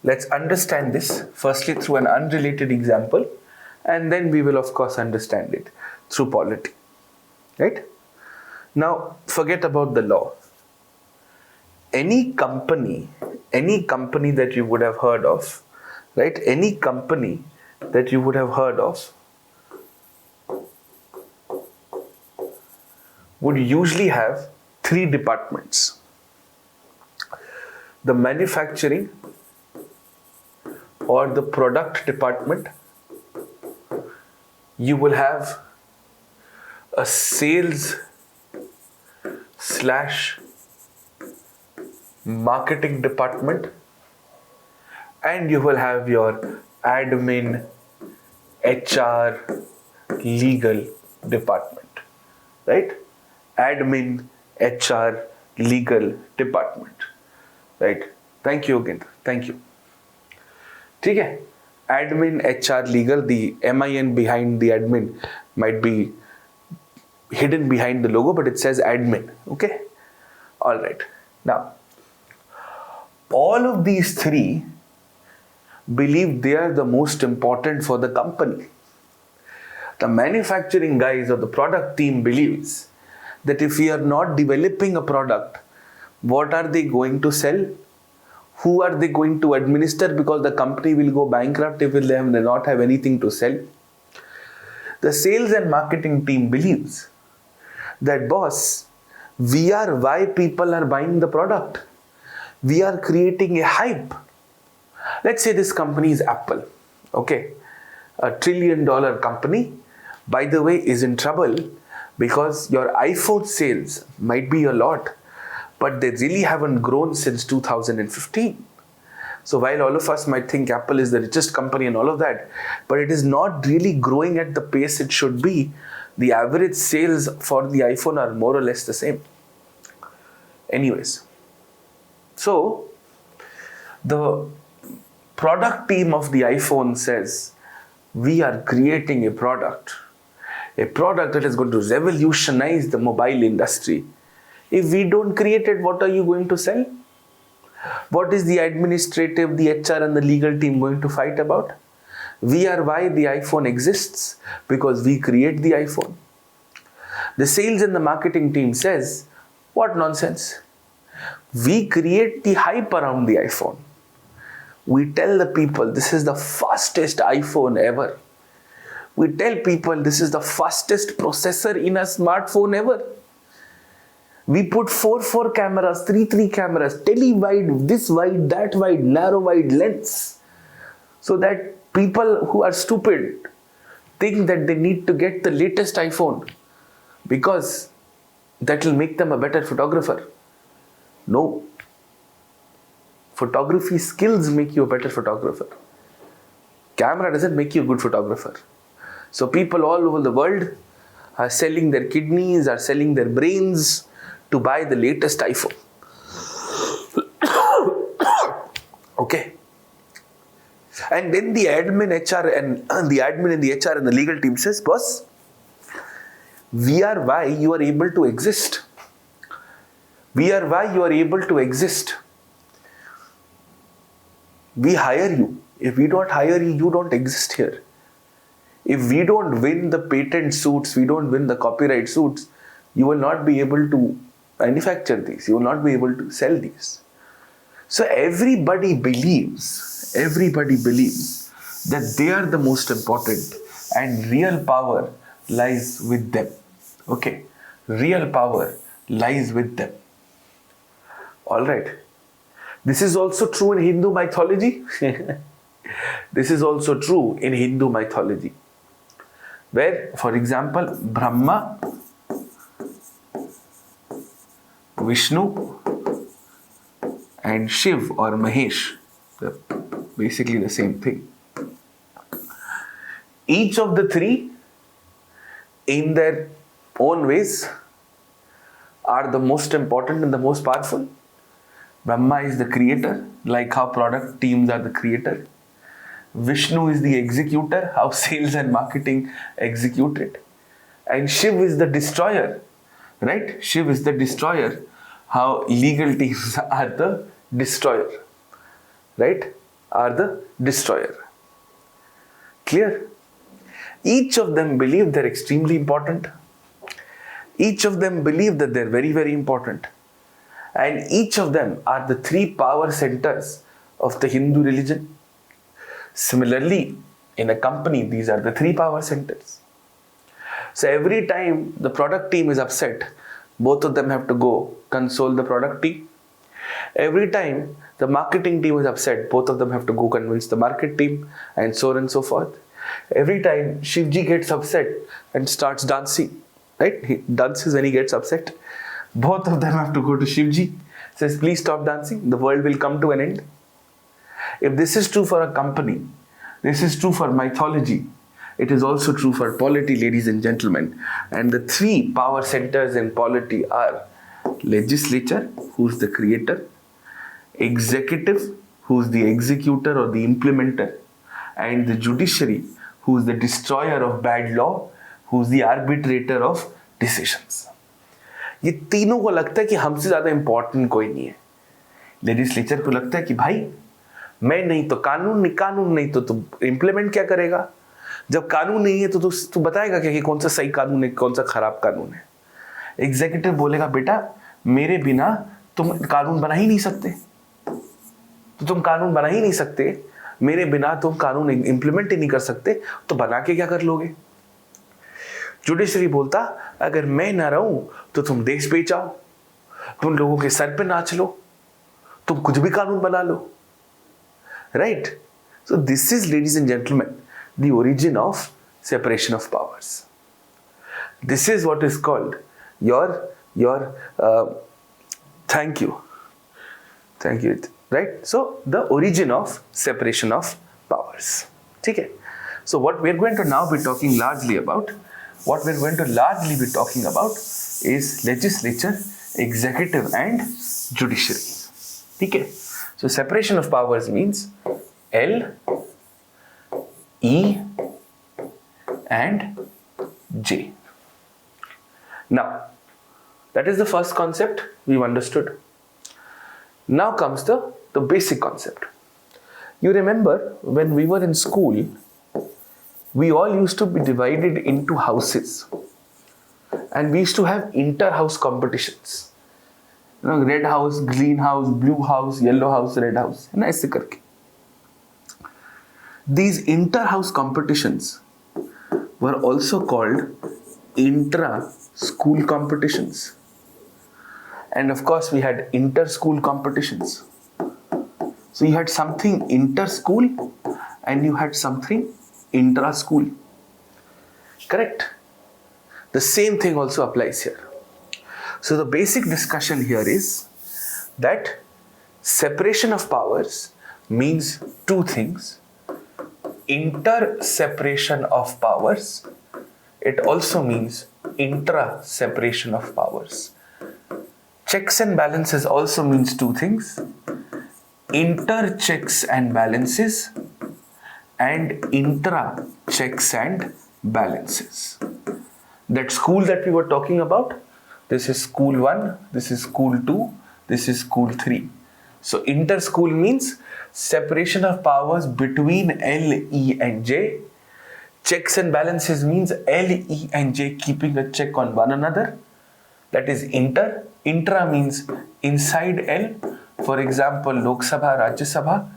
let's understand this firstly through an unrelated example, and then we will of course understand it through polity. Right? Now, forget about the law. Any company that you would have heard of, right? Any company that you would have heard of would usually have three departments. The manufacturing or the product department, you will have a sales / marketing department, and you will have your admin, HR, legal department, right? Admin, HR, legal department, right? Thank you again. Thank you. ठीक है? Admin, HR, legal, the MIN behind the admin might be hidden behind the logo, but it says admin, okay? All right. Now, all of these three believe they are the most important for the company. The manufacturing guys or the product team believes that if we are not developing a product, what are they going to sell? Who are they going to administer? Because the company will go bankrupt if they not have anything to sell. The sales and marketing team believes that, boss, we are why people are buying the product. We are creating a hype. Let's say this company is Apple, okay? A $1 trillion company, by the way, is in trouble because your iPhone sales might be a lot, but they really haven't grown since 2015. So while all of us might think Apple is the richest company and all of that, but it is not really growing at the pace it should be. The average sales for the iPhone are more or less the same. Anyways, so the product team of the iPhone says, we are creating a product that is going to revolutionize the mobile industry. If we don't create it, what are you going to sell? What is the administrative, the HR and the legal team going to fight about? We are why the iPhone exists, because we create the iPhone. The sales and the marketing team says, what nonsense? We create the hype around the iPhone. We tell the people this is the fastest iPhone ever. We tell people this is the fastest processor in a smartphone ever. We put 4 cameras, 3 cameras, tele-wide, this wide, that wide, narrow wide lens. So that people who are stupid think that they need to get the latest iPhone because that will make them a better photographer. No. Photography skills make you a better photographer. Camera doesn't make you a good photographer. So people all over the world are selling their kidneys, are selling their brains to buy the latest iPhone. Okay. And then the admin, HR and the admin and the HR and the legal team says, boss, we are why you are able to exist. We are why you are able to exist. We hire you. If we don't hire you, you don't exist here. If we don't win the patent suits, we don't win the copyright suits, you will not be able to manufacture these. You will not be able to sell these. So everybody believes that they are the most important and real power lies with them. Okay. Real power lies with them. Alright. This is also true in Hindu mythology. This is also true in Hindu mythology. Where, for example, Brahma, Vishnu and Shiv or Mahesh, they're basically the same thing. Each of the three, in their own ways, are the most important and the most powerful. Brahma is the creator, like how product teams are the creator. Vishnu is the executor, how sales and marketing execute it. And Shiv is the destroyer, right? Shiv is the destroyer, how legal teams are the destroyer, right? Are the destroyer. Clear? Each of them believe they're extremely important. Each of them believe that they're very, very important. And each of them are the three power centers of the Hindu religion. Similarly, in a company, these are the three power centers. So every time the product team is upset both of them have to go console the product team. Every time the marketing team is upset, both of them have to go convince the market team, and so on and so forth. Every time Shivji gets upset and starts dancing, right? He dances when he gets upset. Both of them have to go to Shivji, says, please stop dancing, the world will come to an end. If this is true for a company, this is true for mythology, it is also true for polity, ladies and gentlemen. And the three power centers in polity are legislature, who's the creator, executive, who's the executor or the implementer, and the judiciary, who's the destroyer of bad law, who's the arbitrator of decisions. ये तीनों को लगता है कि हमसे ज्यादा important कोई नहीं है. लेजिस्लेचर को लगता है कि भाई मैं नहीं तो कानून नहीं तो तुम इंप्लीमेंट क्या करेगा. जब कानून नहीं है तो तू बताएगा क्या कि कौन सा सही कानून है, कौन सा खराब कानून है. एग्जीक्यूटिव बोलेगा बेटा मेरे बिना तुम कानून बना ही नहीं सकते, तो तुम कानून बना ही नहीं सकते, मेरे बिना तुम कानून इंप्लीमेंट ही नहीं कर सकते, तो बना के क्या कर लोगे. जुडिशरी बोलता अगर मैं ना रहूं तो तुम देश बेचाओ, तुम लोगों के सर पे नाच लो, तुम कुछ भी कानून बना लो. Right. So this is, ladies and gentleman, the origin of separation of powers. This is what is called your thank you, right? So the origin of separation of powers. Okay. So what we're going to now be talking largely about, is legislature, executive and judiciary. Okay. So separation of powers means L, E and J. Now, that is the first concept we've understood. Now comes the basic concept. You remember when we were in school, we all used to be divided into houses, and we used to have inter-house competitions. You know, red house, green house, blue house, yellow house, red house, and ऐसे करके. These inter-house competitions were also called intra-school competitions. And of course, we had inter-school competitions. So you had something inter-school and you had something intra-school. Correct? The same thing also applies here. So the basic discussion here is that separation of powers means two things. Inter-separation of powers, it also means intra-separation of powers. Checks and balances also means two things. Inter-checks and balances and intra-checks and balances. That school that we were talking about, this is school 1, this is school 2, this is school 3. So inter-school means separation of powers between L, E and J. Checks and balances means L, E and J keeping a check on one another. That is inter. Intra means inside L. For example, Lok Sabha, Rajya Sabha.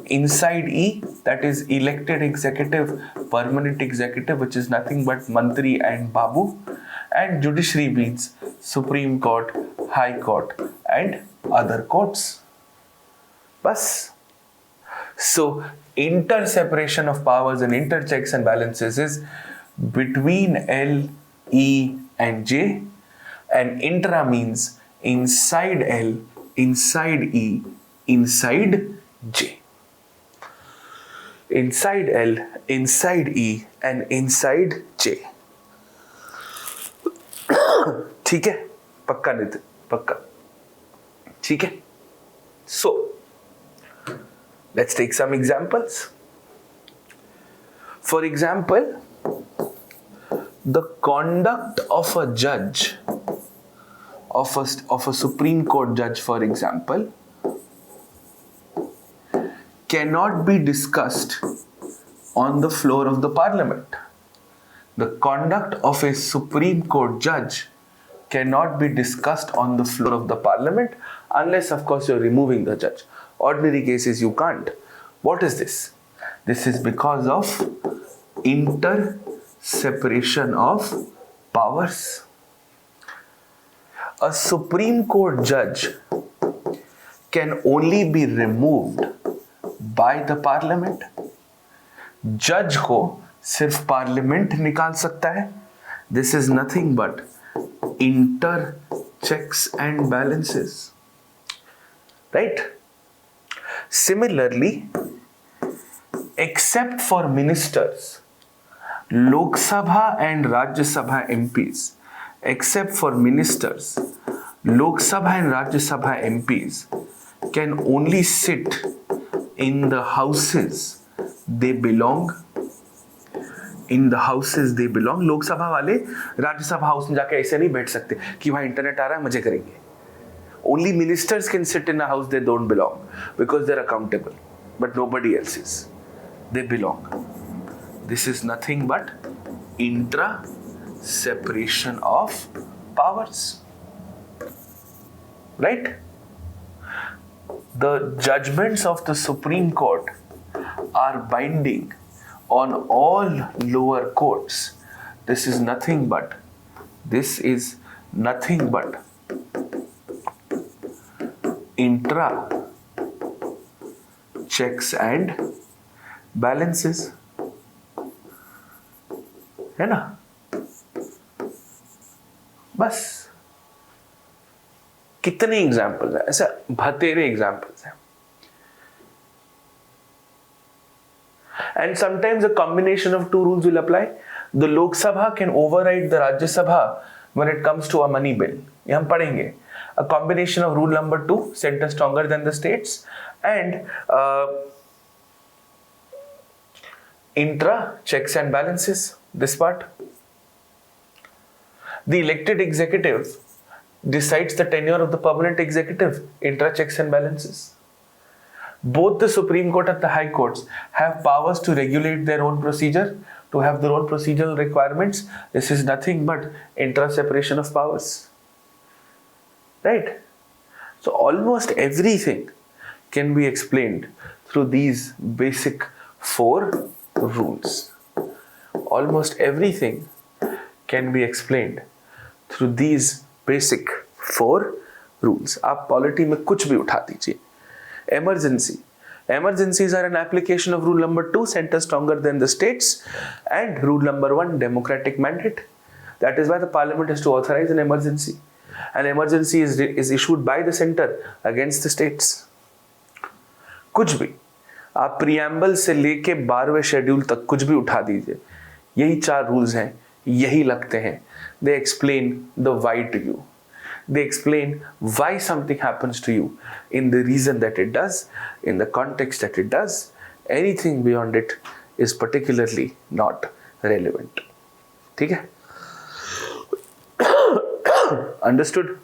Inside E, that is elected executive, permanent executive, which is nothing but Mantri and Babu. And judiciary means Supreme Court, High Court and other courts. Bas. So inter-separation of powers and inter-checks and balances is between L, E and J, and intra means inside L, inside E, inside J. Inside L, inside E and inside J. ठीक है? पक्का नितिन, पक्का. ठीक है? So let's take some examples. For example, the conduct of a judge, of a Supreme Court judge, for example, cannot be discussed on the floor of the parliament. The conduct of a Supreme Court judge cannot be discussed on the floor of the parliament unless, of course, you're removing the judge. Ordinary cases you can't. What is this? This is because of inter-separation of powers. A Supreme Court judge can only be removed by the Parliament. जज को सिर्फ parliament निकाल सकता है. This is nothing but inter checks and balances. Right? Similarly, except for ministers, Lok Sabha and Rajya Sabha MPs, except for ministers, Lok Sabha and Rajya Sabha MPs can only sit in the houses they belong. In the houses they belong. Lok Sabha वाले Rajya Sabha house में जाके ऐसे नहीं बैठ सकते कि वहां internet आ रहा है मजे करेंगे. Only ministers can sit in a house they don't belong because they're accountable, but nobody else is. They belong. This is nothing but intra separation of powers. Right? The judgments of the Supreme Court are binding on all lower courts. This is nothing but intra checks and balances. है ना? बस कितने examples हैं, ऐसा बतेरे examples हैं. And sometimes a combination of two rules will apply. The Lok Sabha can override the Rajya Sabha when it comes to a money bill. ये हम पढ़ेंगे. A combination of rule number 2, center stronger than the states, and intra checks and balances. This part. The elected executive decides the tenure of the permanent executive. Intra checks and balances. Both the Supreme Court and the High Courts have powers to regulate their own procedure, to have their own procedural requirements. This is nothing but intra-separation of powers. Right? So almost everything can be explained through these basic 4 rules. Almost everything can be explained through these basic 4 rules. आप polity में कुछ भी उठा दीजिए. Emergency. Emergencies are an application of rule number 2, center stronger than the states, and rule number 1, democratic mandate. That is why the parliament has to authorize an emergency. An emergency is issued by the center against the states. कुछ भी आप preamble से लेके 12वें schedule तक कुछ भी उठा दीजिए, यही 4 रूल्स हैं, यही लगते हैं. They explain the why to you. They explain why something happens to you in the reason that it does, in the context that it does. Anything beyond it is particularly not relevant. ठीक है? Understood?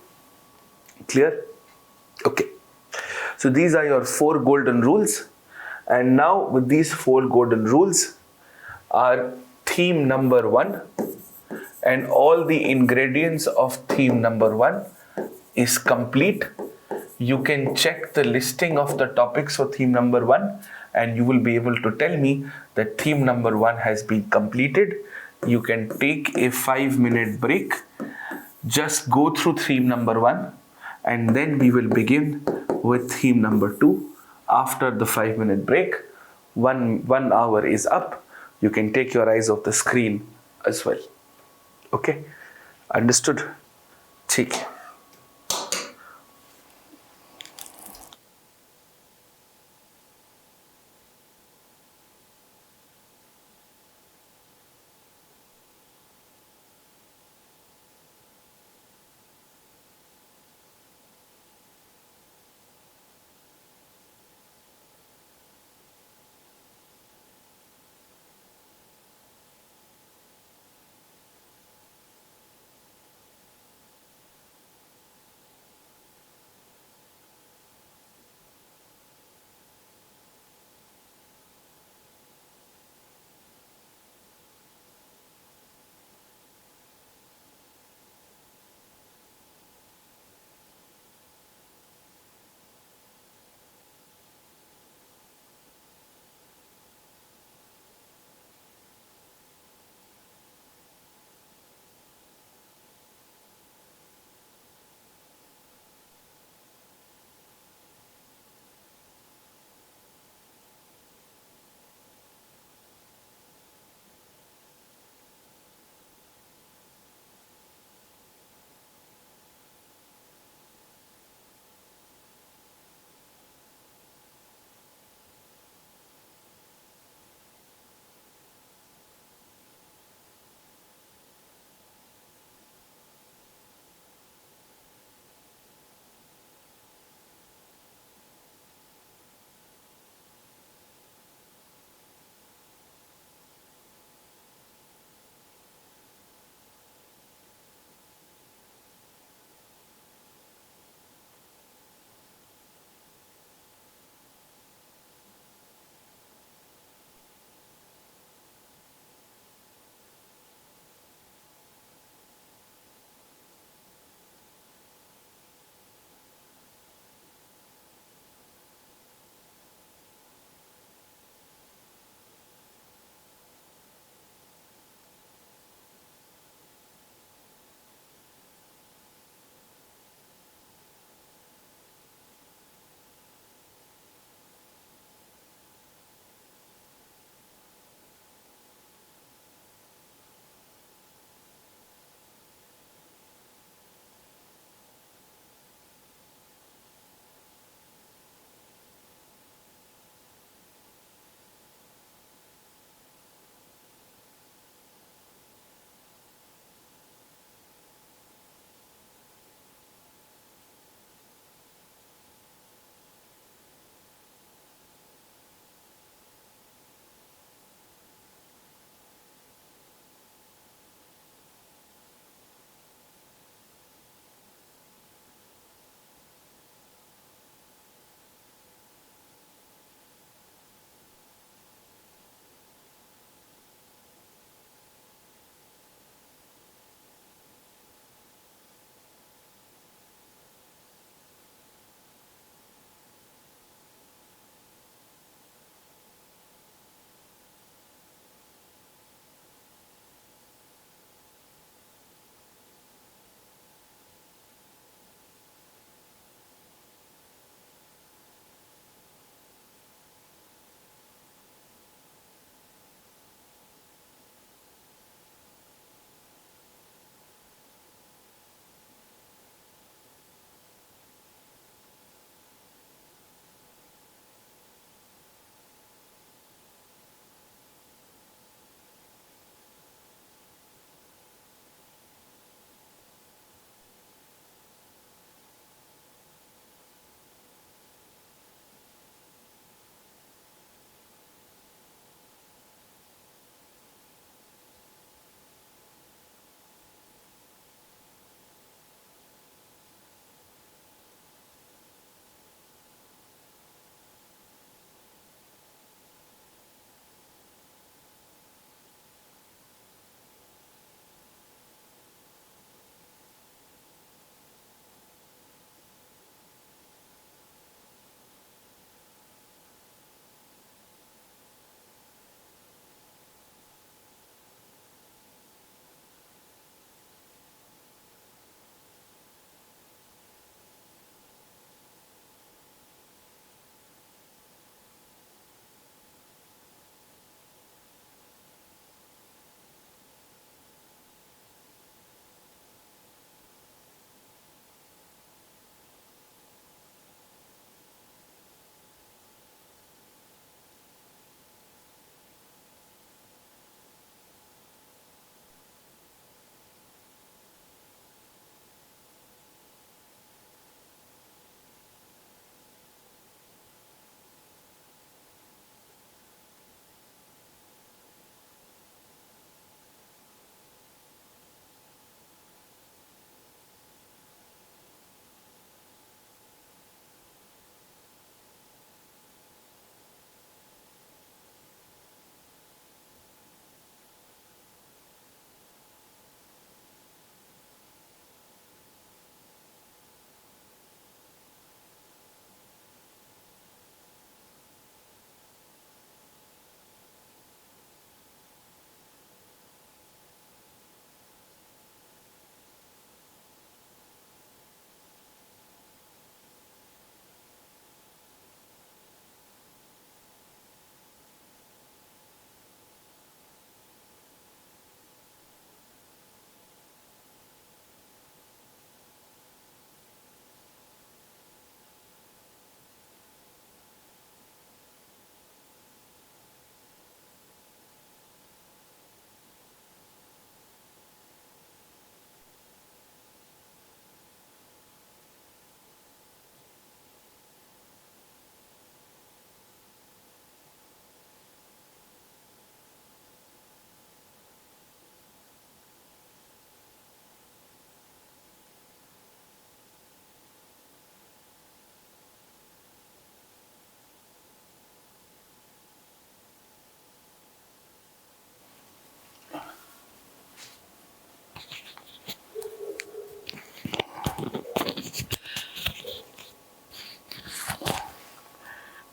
Clear? Okay. So these are your 4 golden rules. And now with these 4 golden rules, our theme number 1 and all the ingredients of theme number 1 is complete. You can check the listing of the topics for theme number 1 and you will be able to tell me that theme number 1 has been completed. You can take a 5-minute break. Just go through theme number 1 and then we will begin with theme number 2 after the 5-minute break. One hour is up. You can take your eyes off the screen as well. Okay? Understood? ठीक है.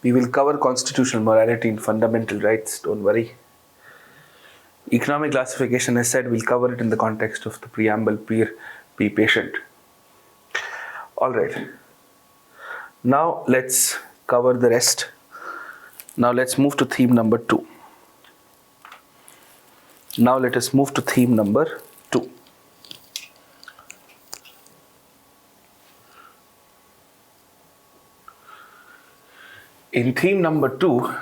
We will cover constitutional morality and fundamental rights, don't worry. Economic classification, as said, we'll cover it in the context of the preamble. Be patient. Alright. Now let's cover the rest. Now let's move to theme number 2. Now let us move to theme number 2. In theme number 2,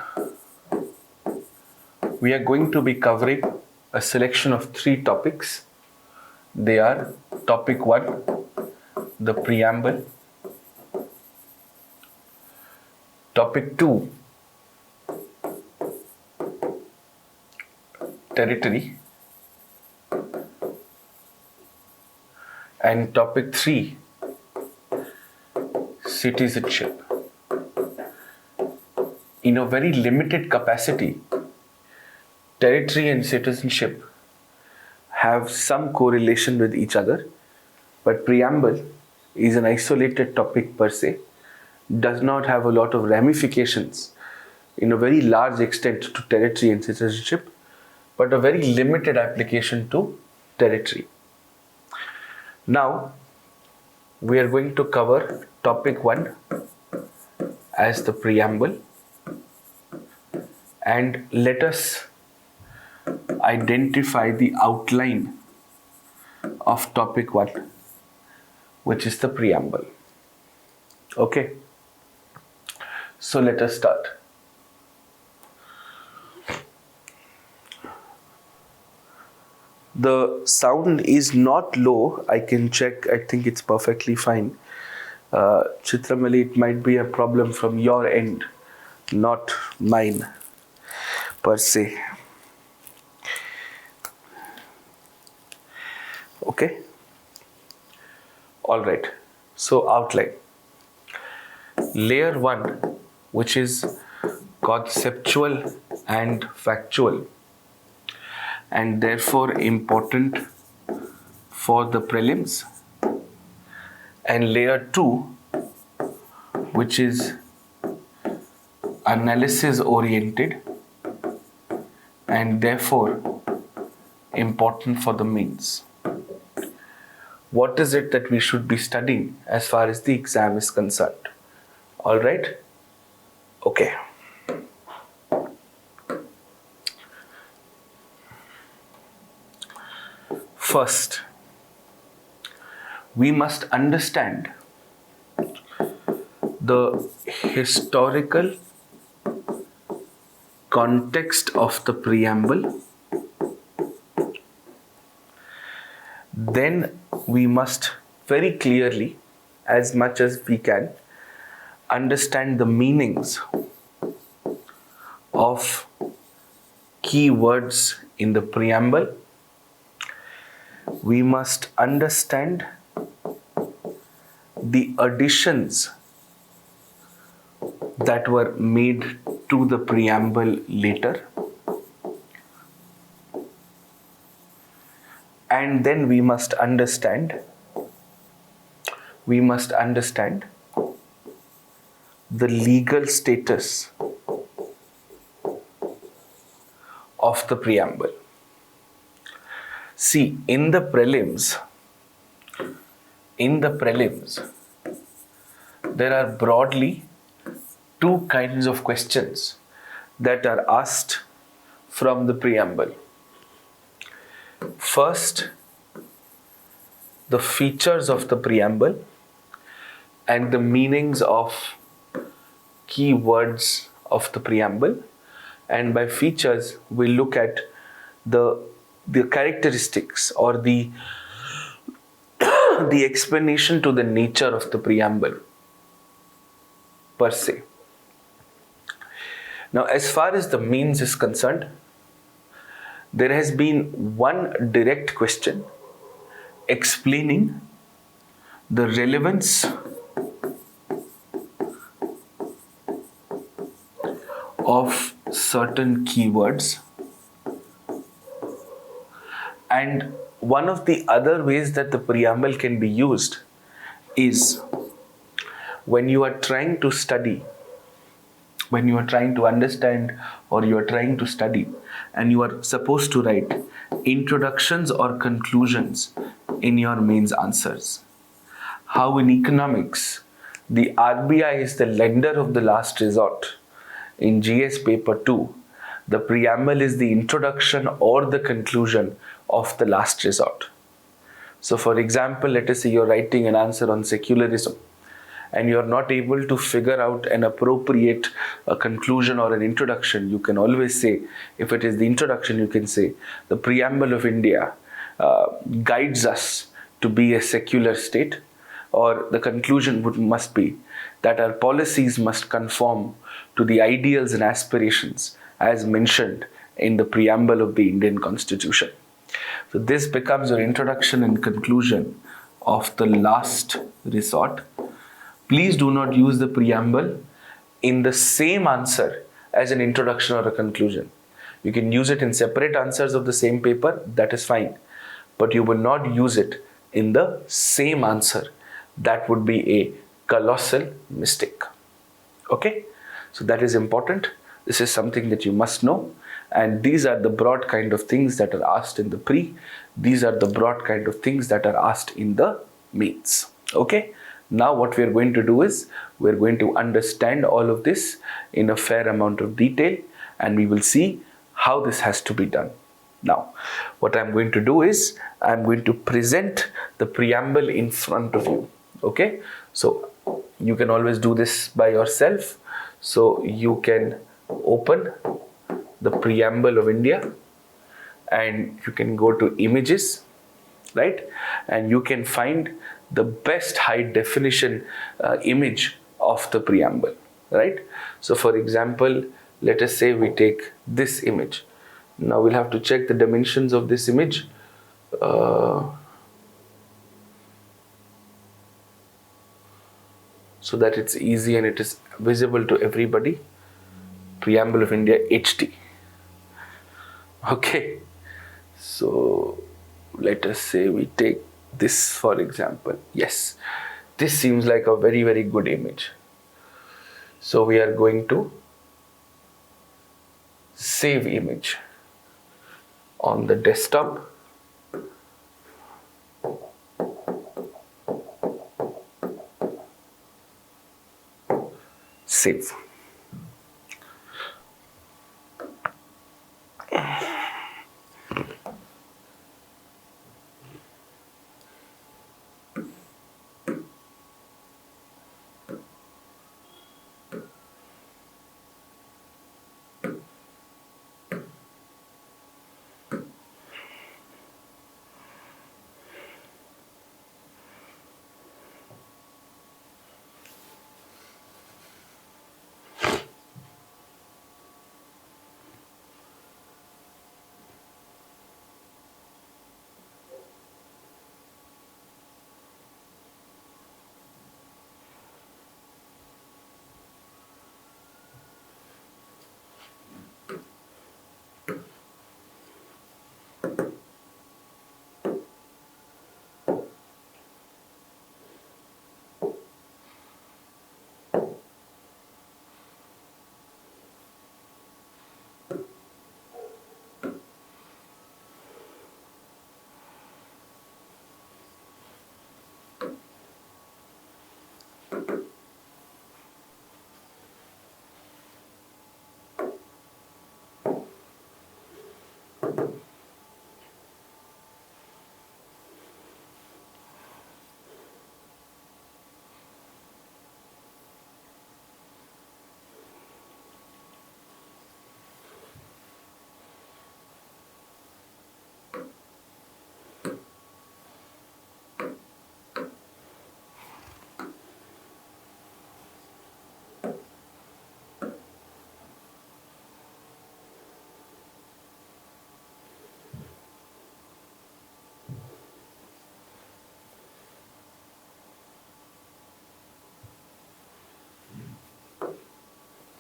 we are going to be covering a selection of 3 topics. They are topic 1, the preamble, topic 2, territory, and topic 3, citizenship. In a very limited capacity, territory and citizenship have some correlation with each other, but preamble is an isolated topic per se, does not have a lot of ramifications in a very large extent to territory and citizenship, but a very limited application to territory. Now, we are going to cover topic 1 as the preamble, and let us identify the outline of topic 1, which is the preamble. Okay, so let us start. The sound is not low. I can check. I think it's perfectly fine. Chitramali, it might be a problem from your end, not mine per se. Okay. All right. So outline. Layer 1, which is conceptual and factual, and therefore important for the prelims. And layer 2, which is analysis oriented and therefore important for the mains. What is it that we should be studying as far as the exam is concerned? All right? Okay. First, we must understand the historical context of the preamble. Then we must very clearly, as much as we can, understand the meanings of key words in the preamble. We must understand the additions that were made to the preamble later. And then we must understand the legal status of the preamble. See, in the prelims, there are broadly 2 kinds of questions that are asked from the preamble. First, the features of the preamble and the meanings of key words of the preamble. And by features, we look at the characteristics or the explanation to the nature of the preamble per se. Now, as far as the means is concerned, there has been one direct question explaining the relevance of certain keywords. And one of the other ways that the preamble can be used is when you are trying to study when you are trying to understand or you are trying to study and you are supposed to write introductions or conclusions in your mains answers. How in economics, the RBI is the lender of the last resort. In GS paper 2, the preamble is the introduction or the conclusion of the last resort. So for example, let us say you're writing an answer on secularism and you're not able to figure out an appropriate conclusion or an introduction. You can always say, if it is the introduction, you can say, the preamble of India guides us to be a secular state, or the conclusion must be that our policies must conform to the ideals and aspirations as mentioned in the preamble of the Indian Constitution. So this becomes your introduction and conclusion of the last resort. Please do not use the preamble in the same answer as an introduction or a conclusion. You can use it in separate answers of the same paper, that is fine. But you will not use it in the same answer. That would be a colossal mistake. Okay? So that is important. This is something that you must know. And these are the broad kind of things that are asked in the pre. These are the broad kind of things that are asked in the mains. Okay? Now what we are going to do is, we are going to understand all of this in a fair amount of detail, and we will see how this has to be done. Now, what I'm going to do is, I'm going to present the preamble in front of you. Okay? So you can always do this by yourself. So you can open the preamble of India and you can go to images, right? And you can find the best high definition image of the preamble, right? So for example, let us say we take this image. Now we'll have to check the dimensions of this image. So that it's easy and it is visible to everybody. Preamble of India HD. Okay, so let us say we take this for example. Yes, this seems like a very, very good image. So we are going to save image on the desktop. Save.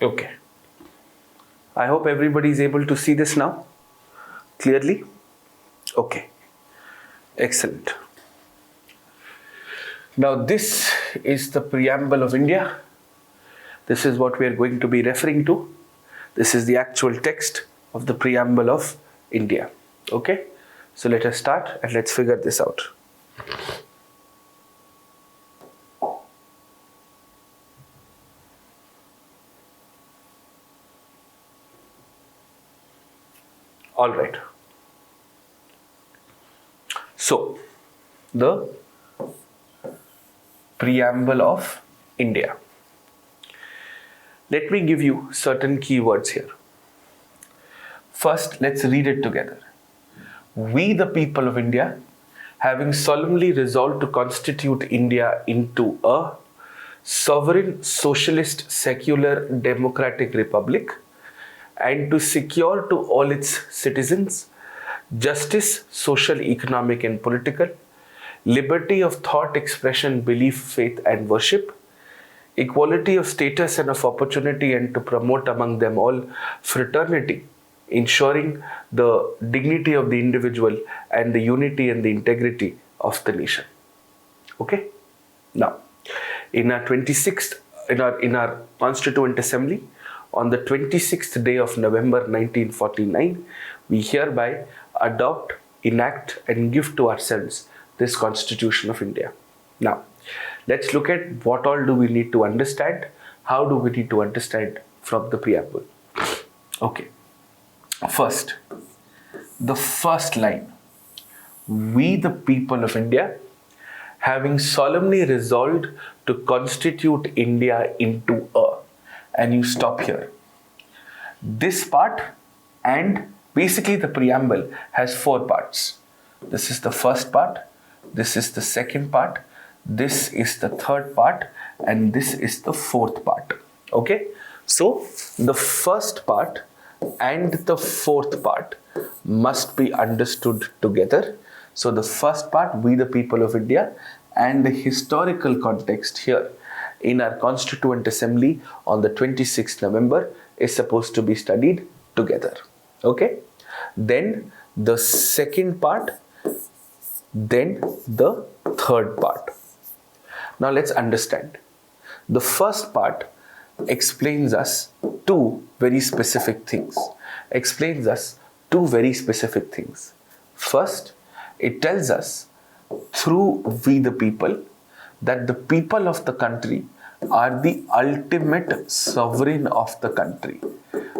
Okay. I hope everybody is able to see this now clearly. Okay. Excellent. Now this is the preamble of India. This is what we are going to be referring to. This is the actual text of the Preamble of India. Okay, so let us start and let's figure this out. All right. So, the Preamble of India. Let me give you certain keywords here. First, let's read it together. We, the people of India, having solemnly resolved to constitute India into a sovereign, socialist, secular, democratic republic, and to secure to all its citizens justice, social, economic, and political, liberty of thought, expression, belief, faith, and worship, equality of status and of opportunity, and to promote among them all fraternity, ensuring the dignity of the individual and the unity and the integrity of the nation. Okay? Now, in our Constituent Assembly, on the 26th day of November 1949, we hereby adopt, enact, and give to ourselves this Constitution of India. Now, let's look at what all do we need to understand. How do we need to understand from the preamble? Okay. First, the first line. We, the people of India, having solemnly resolved to constitute India into a, and you stop here. This part, and basically the preamble has 4 parts. This is the first part, this is the second part, this is the third part, and this is the fourth part. Okay? So, the first part and the fourth part must be understood together. So, the first part, we the people of India, and the historical context here in our Constituent Assembly on the 26th November is supposed to be studied together. Okay? Then the second part, then the third part. Now let's understand. The first part explains us two very specific things. First, it tells us through we the people that the people of the country are the ultimate sovereign of the country.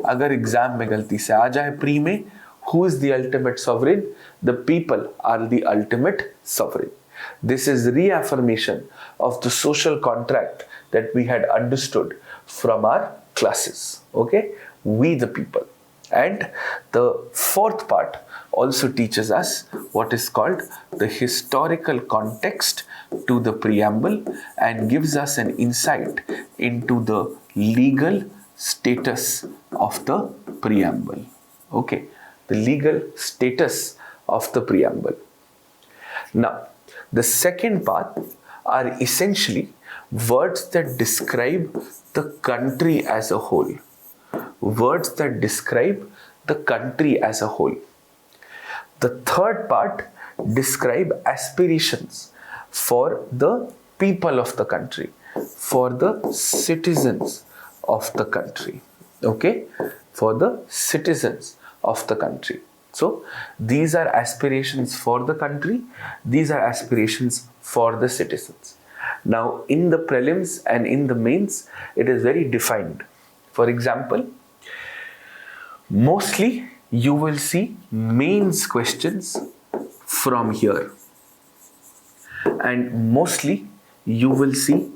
अगर exam में गलती से आ जाए pre में, who is the ultimate sovereign? The people are the ultimate sovereign. This is reaffirmation of the social contract that we had understood from our classes. Okay? We the people. And the fourth part also teaches us what is called the historical context to the preamble and gives us an insight into the legal status of the preamble. Okay, the legal status of the preamble. Now, the second part are essentially words that describe the country as a whole. Words that describe the country as a whole. The third part describe aspirations for the people of the country, for the citizens of the country. Okay? For the citizens of the country. So, these are aspirations for the country, these are aspirations for the citizens. Now, in the prelims and in the mains, it is very defined. For example, mostly you will see mains questions from here, and mostly you will see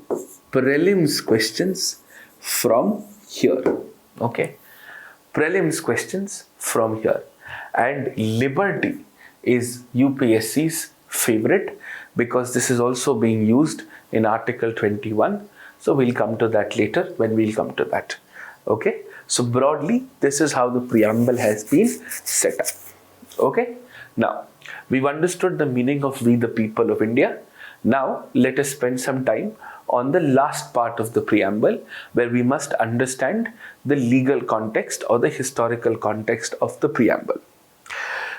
prelims questions from here. Okay, prelims questions from here. And liberty is UPSC's favorite because this is also being used in Article 21. So we'll come to that later when we'll come to that. Okay, so broadly this is how the preamble has been set up. Okay, now we've understood the meaning of we the people of India. Now let us spend some time on the last part of the preamble, where we must understand the legal context or the historical context of the preamble.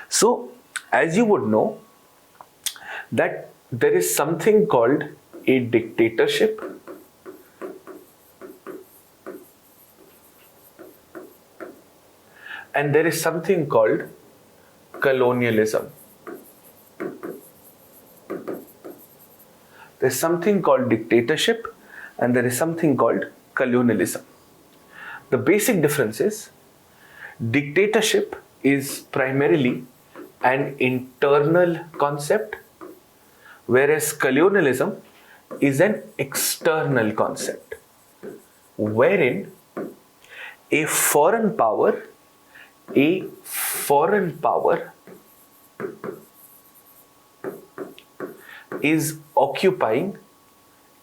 So, as you would know, that there is something called a dictatorship and there is something called colonialism. There's something called dictatorship, and there is something called colonialism. The basic difference is dictatorship is primarily an internal concept, whereas colonialism is an external concept, wherein a foreign power is occupying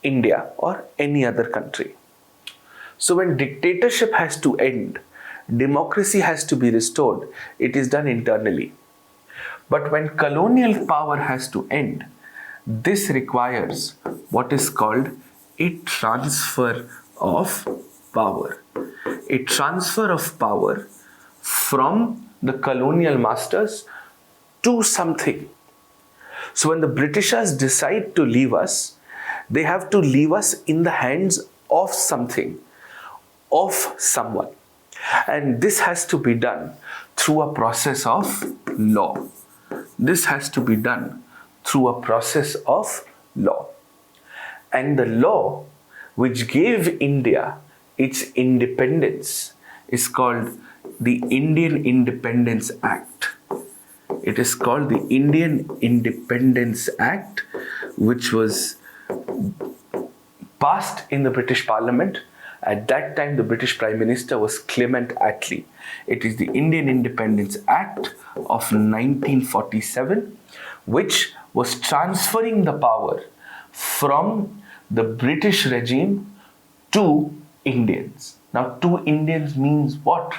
India or any other country. So when dictatorship has to end, democracy has to be restored, it is done internally. But when colonial power has to end, this requires what is called a transfer of power. A transfer of power from the colonial masters to something. So when the Britishers decide to leave us, they have to leave us in the hands of something, of someone. And this has to be done through a process of law. This has to be done through a process of law. And the law which gave India its independence is called the Indian Independence Act. It is called the Indian Independence Act, which was passed in the British Parliament. At that time, the British Prime Minister was Clement Attlee. It is the Indian Independence Act of 1947, which was transferring the power from the British regime to Indians. Now, to Indians means what?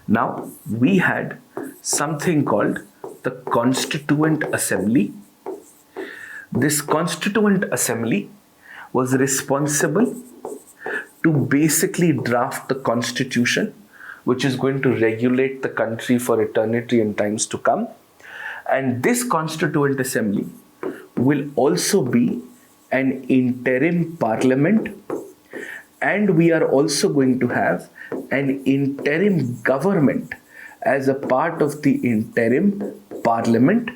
Now, we had something called the Constituent Assembly. This Constituent Assembly was responsible to basically draft the constitution, which is going to regulate the country for eternity and times to come. And this Constituent Assembly will also be an interim parliament, and we are also going to have an interim government as a part of the interim parliament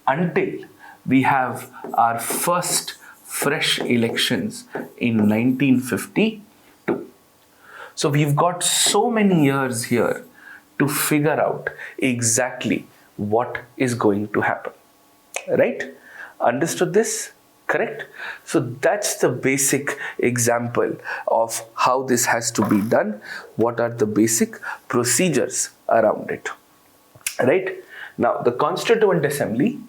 until we have our first fresh elections in 1952. So we've got so many years here to figure out exactly what is going to happen. Right? Understood this? Correct? So that's the basic example of how this has to be done. What are the basic procedures around it? Right? Now, the Constituent Assembly,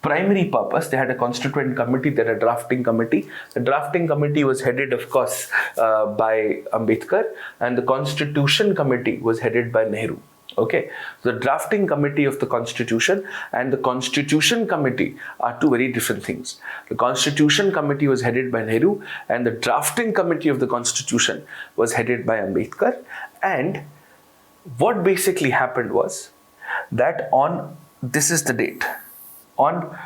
primary purpose, they had a constituent committee, they had a drafting committee. The drafting committee was headed, of course, by Ambedkar, and the Constitution Committee was headed by Nehru. Okay, the drafting committee of the Constitution and the Constitution Committee are two very different things. The Constitution Committee was headed by Nehru, and the drafting committee of the Constitution was headed by Ambedkar. And what basically happened was that this is the date, on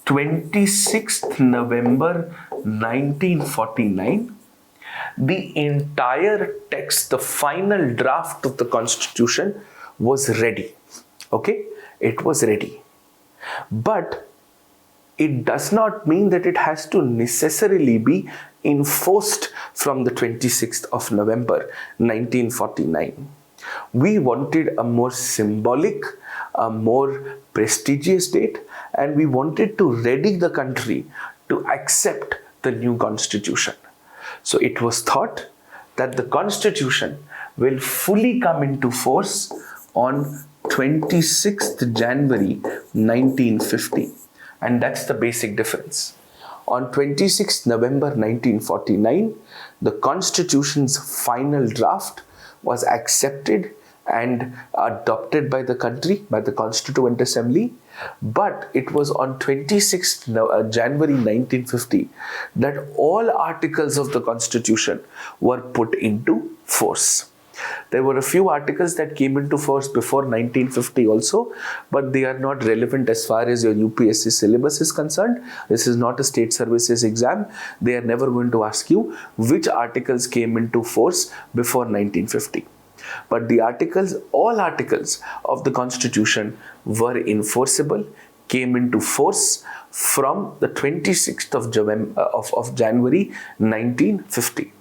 26th November 1949, the entire text, the final draft of the Constitution was ready. Okay, it was ready. But it does not mean that it has to necessarily be enforced from the 26th of November 1949. We wanted a more symbolic, a more prestigious date, and we wanted to ready the country to accept the new constitution. So it was thought that the constitution will fully come into force on 26th January 1950. And that's the basic difference. On 26th November 1949, the Constitution's final draft was accepted and adopted by the country, by the Constituent Assembly. But it was on 26th January 1950 that all articles of the Constitution were put into force. There were a few articles that came into force before 1950 also, but they are not relevant as far as your UPSC syllabus is concerned. This is not a state services exam. They are never going to ask you which articles came into force before 1950. But the articles, all articles of the Constitution were enforceable, came into force from the 26th of January 1950.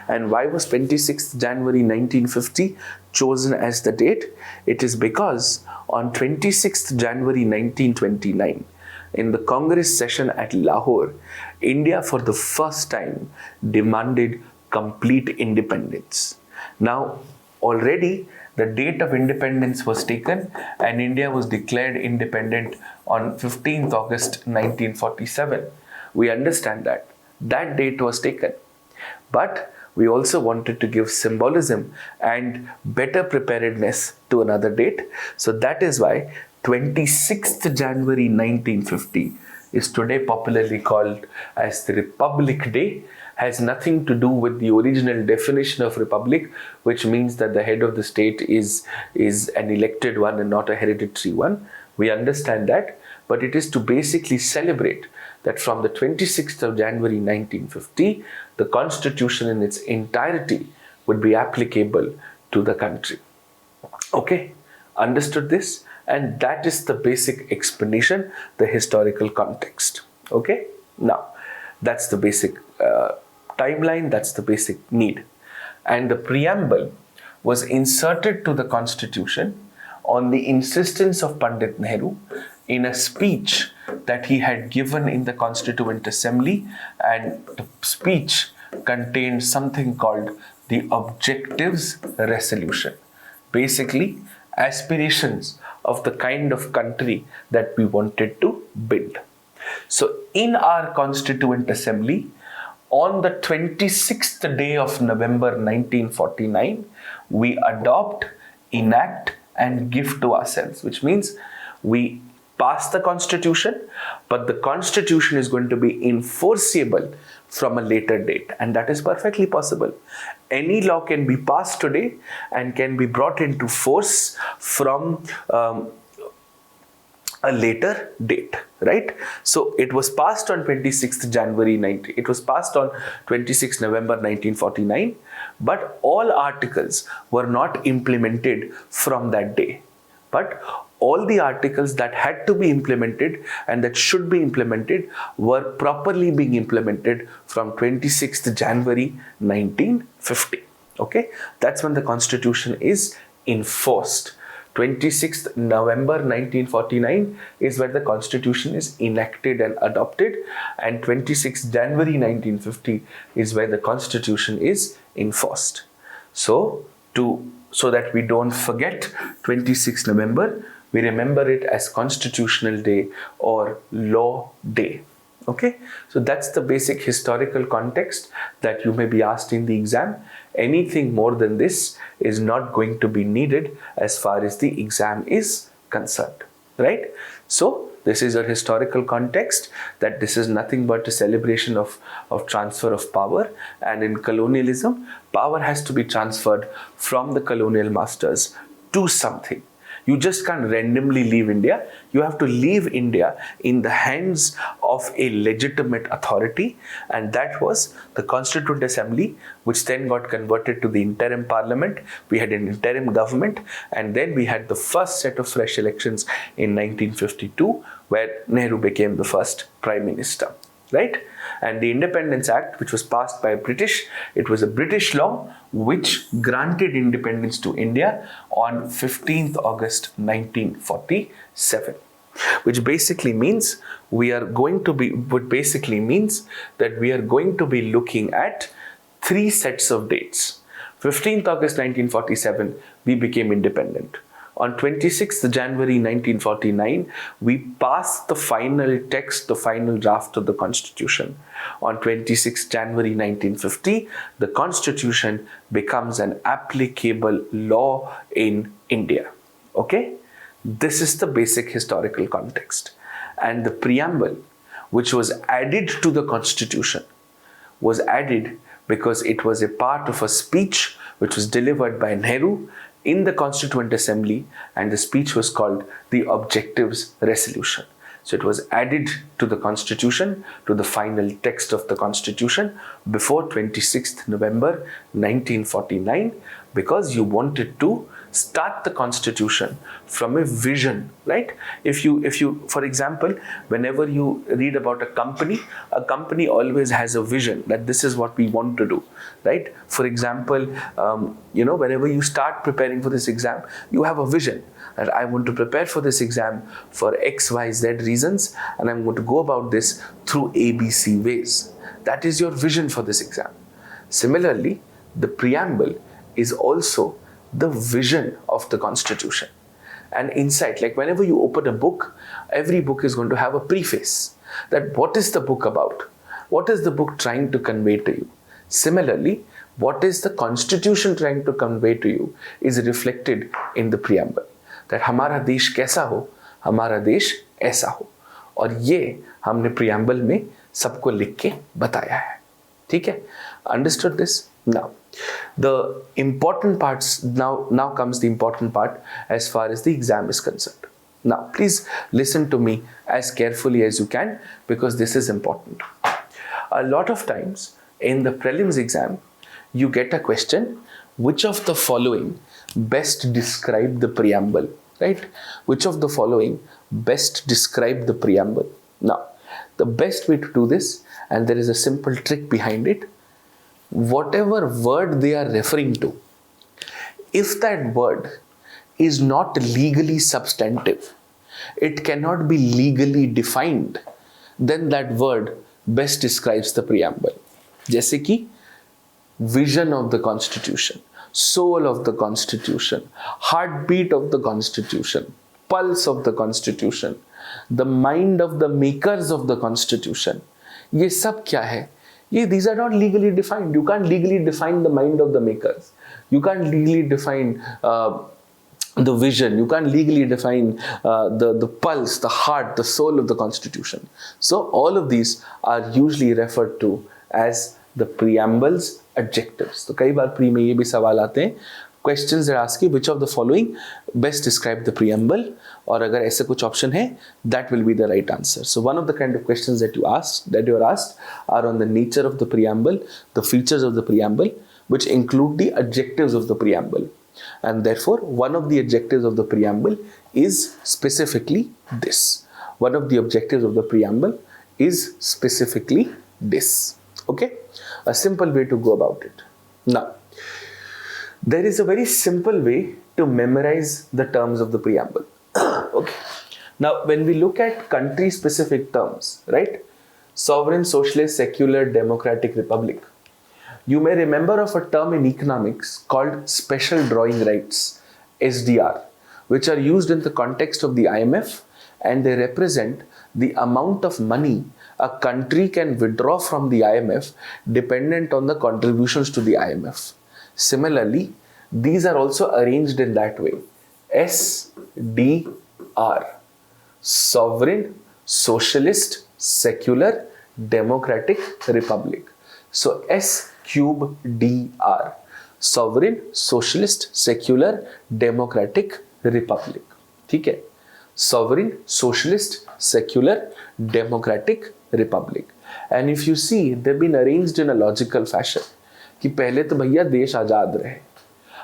And why was 26th January 1950 chosen as the date? It is because on 26th January 1929, in the Congress session at Lahore, India for the first time demanded complete independence. Now, already the date of independence was taken and India was declared independent on 15th August 1947. We understand that. That date was taken. But we also wanted to give symbolism and better preparedness to another date. So that is why 26th January 1950 is today popularly called as the Republic Day. Has nothing to do with the original definition of republic, which means that the head of the state is an elected one and not a hereditary one. We understand that, but it is to basically celebrate that from the 26th of January 1950, the Constitution in its entirety would be applicable to the country. Okay, understood this? And that is the basic explanation, the historical context. Okay, now that's the basic timeline, that's the basic need. And the preamble was inserted to the Constitution on the insistence of Pandit Nehru in a speech that he had given in the Constituent Assembly, and the speech contained something called the Objectives Resolution. Basically, aspirations of the kind of country that we wanted to build. So in our Constituent Assembly, on the 26th day of November 1949, we adopt, enact and give to ourselves, which means we pass the Constitution, but the Constitution is going to be enforceable from a later date, and that is perfectly possible. Any law can be passed today and can be brought into force from a later date, right? So it was passed on 26th January 19. It was passed on 26th November 1949, but all articles were not implemented from that day. But all the articles that had to be implemented and that should be implemented were properly being implemented from 26th January 1950. Okay, that's when the Constitution is enforced. 26th November 1949 is where the Constitution is enacted and adopted, and 26th January 1950 is where the Constitution is enforced. So that we don't forget 26th November, we remember it as Constitutional Day or Law Day. Okay, so that's the basic historical context that you may be asked in the exam. Anything more than this is not going to be needed as far as the exam is concerned, right? So this is your historical context, that this is nothing but a celebration of transfer of power, and in colonialism, power has to be transferred from the colonial masters to something. You just can't randomly leave India. You have to leave India in the hands of a legitimate authority, and that was the Constituent Assembly, which then got converted to the interim parliament. We had an interim government, and then we had the first set of fresh elections in 1952, where Nehru became the first Prime Minister, right? And the Independence Act, which was passed by British, it was a British law which granted independence to India on 15th August 1947. Which basically means that we are going to be looking at 3 sets of dates. 15th August 1947, we became independent. On 26th January 1949, we passed the final text, the final draft of the Constitution. On 26th January 1950, the Constitution becomes an applicable law in India. Okay? This is the basic historical context. And the preamble, which was added to the Constitution, was added because it was a part of a speech which was delivered by Nehru in the Constituent Assembly, and the speech was called the Objectives Resolution. So it was added to the constitution, to the final text of the constitution before 26th November 1949, because you wanted to start the constitution from a vision, right? If you for example, whenever you read about a company always has a vision that this is what we want to do, right? For example, whenever you start preparing for this exam, you have a vision that I want to prepare for this exam for XYZ reasons, and I'm going to go about this through ABC ways. That is your vision for this exam. Similarly, the preamble is also the vision of the constitution. And inside, like whenever you open a book, every book is going to have a preface, that what is the book about? What is the book trying to convey to you? Similarly, what is the constitution trying to convey to you is reflected in the preamble, that हमारा देश कैसा हो, हमारा देश ऐसा हो, और ये हमने preamble में सबको लिख के बताया है. ठीक है? Understood this? Now, the important parts, now comes the important part as far as the exam is concerned. Now, please listen to me as carefully as you can, because this is important. A lot of times in the prelims exam, you get a question, which of the following best describe the preamble, right? Which of the following best describe the preamble? Now, the best way to do this, and there is a simple trick behind it, whatever word they are referring to, if that word is not legally substantive, it cannot be legally defined, then that word best describes the preamble. जैसे कि vision of the constitution, soul of the constitution, heartbeat of the constitution, pulse of the constitution, the mind of the makers of the constitution. ये सब क्या है? These are not legally defined. You can't legally define the mind of the makers. You can't legally define the vision. You can't legally define the pulse, the heart, the soul of the constitution. So all of these are usually referred to as the preamble's adjectives. तो कई बार pre में ये भी सवाल आते हैं, questions are asking which of the following best describe the preamble, और अगर ऐसे कुछ option है, that will be the right answer. So one of the kind of questions that you are asked are on the nature of the preamble, the features of the preamble, which include the adjectives of the preamble. And therefore, one of the adjectives of the preamble is specifically this. One of the objectives of the preamble is specifically this. Okay? A simple way to go about it. Now, there is a very simple way to memorize the terms of the preamble. Okay. Now, when we look at country-specific terms, right? Sovereign, socialist, secular, democratic, republic. You may remember of a term in economics called special drawing rights, SDR, which are used in the context of the IMF, and they represent the amount of money a country can withdraw from the IMF dependent on the contributions to the IMF. Similarly, these are also arranged in that way. SDR, Sovereign, Socialist, Secular, Democratic, Republic. So S cube DR, Sovereign, Socialist, Secular, Democratic, Republic. ठीक है? Sovereign, Socialist, Secular, Democratic, Republic. And if you see, they've been arranged in a logical fashion. कि पहले तो भैया देश आज़ाद रहे,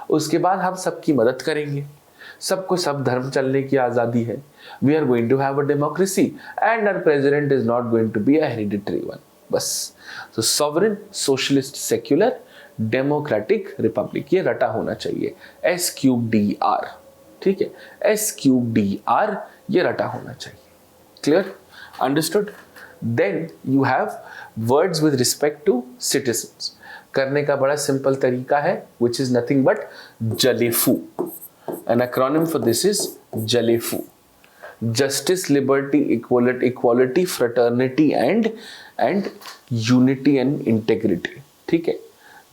उसके बाद हम सबकी मदद करेंगे, सबको सब धर्म चलने की आज़ादी है. We are going to have a democracy and our president is not going to be a hereditary one. बस. So sovereign, socialist, secular, democratic, republic, ये रटा होना चाहिए. S cube DR. ठीक है? S cube DR ये रटा होना चाहिए. Clear? Understood? Then you have words with respect to citizens. करने का बड़ा सिंपल तरीका है, which is nothing but JALEFU. An acronym for this is JALEFU. Justice, liberty, equality, fraternity and unity and integrity. ठीक है?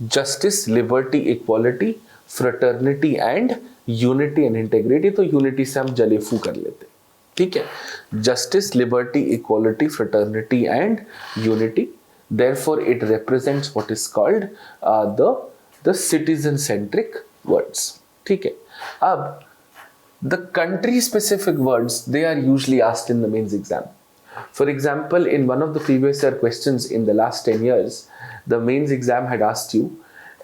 Justice, liberty, equality, fraternity and unity and integrity. तो unity से हम JALEFU कर लेते हैं. ठीक है? Justice, liberty, equality, fraternity and unity. Therefore, it represents what is called the citizen-centric words. ठीक है? अब the country-specific words, they are usually asked in the mains exam. For example, in one of the previous year questions in the last 10 years, the mains exam had asked you,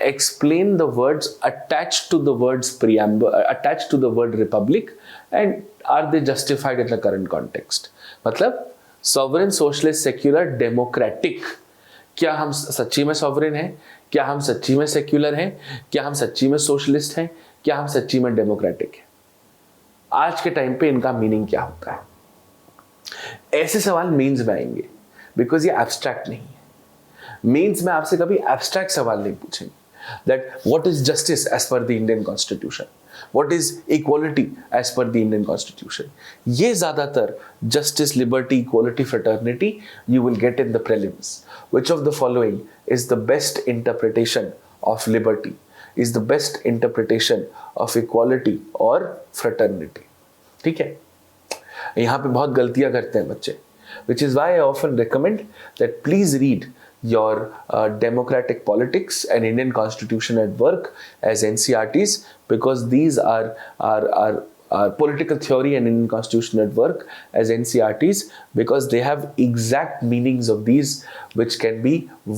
explain the words attached to the words preamble, attached to the word republic, and are they justified in the current context? मतलब sovereign, socialist, secular, democratic, क्या हम सच्ची में sovereign हैं? क्या हम सच्ची में सेक्युलर हैं? क्या हम सच्ची में सोशलिस्ट हैं? क्या हम सच्ची में डेमोक्रेटिक हैं? आज के टाइम पे इनका मीनिंग क्या होता है? ऐसे सवाल मेंस में आएंगे, बिकॉज ये एब्स्ट्रैक्ट नहीं है। मेंस में आपसे कभी एब्स्ट्रैक्ट सवाल नहीं पूछेंगे that what is justice as per the Indian constitution, what is equality as per the Indian constitution. ये ज्यादातर justice, liberty, equality, fraternity you will get in the prelims. Which of the following is the best interpretation of liberty, is the best interpretation of equality or fraternity? ठीक है, यहाँ पे बहुत गलतियाँ करते हैं बच्चे, which is why I often recommend that please read your democratic politics and Indian constitution at work as NCRTs, because these are political theory and Indian constitution at work as NCRTs, because they have exact meanings of these which can be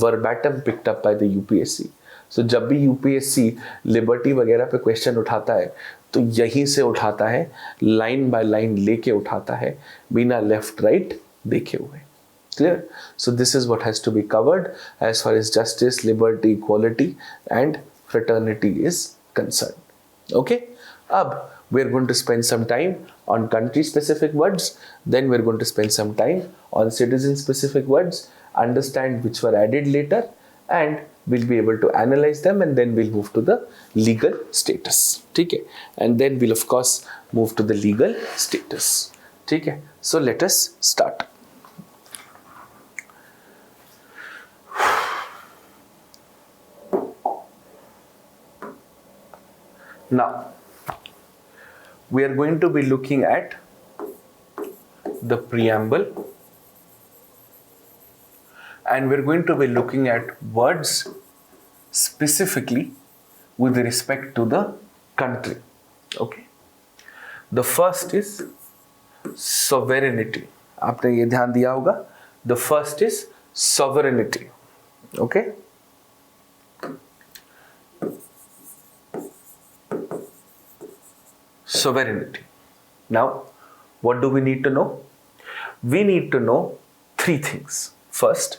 verbatim picked up by the UPSC. So जब भी UPSC liberty वगैरह पे question उठाता है तो यहीं से उठाता है, लाइन बाय लाइन लेके उठाता है, बिना लेफ्ट राइट देखे हुए। Clear? So this is what has to be covered as far as justice, liberty, equality and fraternity is concerned. Okay? अब we're going to spend some time on country specific words, then we're going to spend some time on citizen specific words, understand which were added later, and we'll be able to analyze them, and then we'll move to the legal status. ठीक है? And then we'll of course move to the legal status. ठीक है? So let us start. Now we are going to be looking at the preamble, and we're going to be looking at words specifically with respect to the country. Okay, the first is sovereignty. आपने ये ध्यान दिया होगा, the first is sovereignty. Okay, sovereignty. Now, what do we need to know? We need to know three things. First,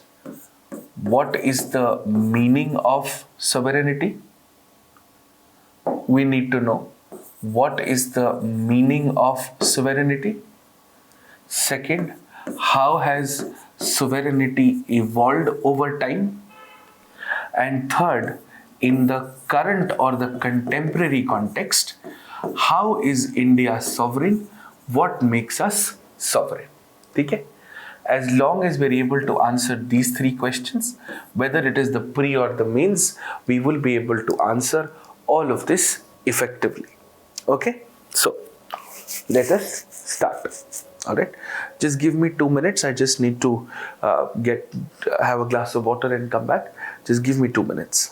what is the meaning of sovereignty? We need to know what is the meaning of sovereignty. Second, how has sovereignty evolved over time? And third, in the current or the contemporary context, how is India sovereign? What makes us sovereign? ठीक है? As long as we're able to answer these three questions, whether it is the pre or the mains, we will be able to answer all of this effectively. Okay? So, let us start. Alright? Just give me 2 minutes. I just need to have a glass of water and come back. Just give me 2 minutes.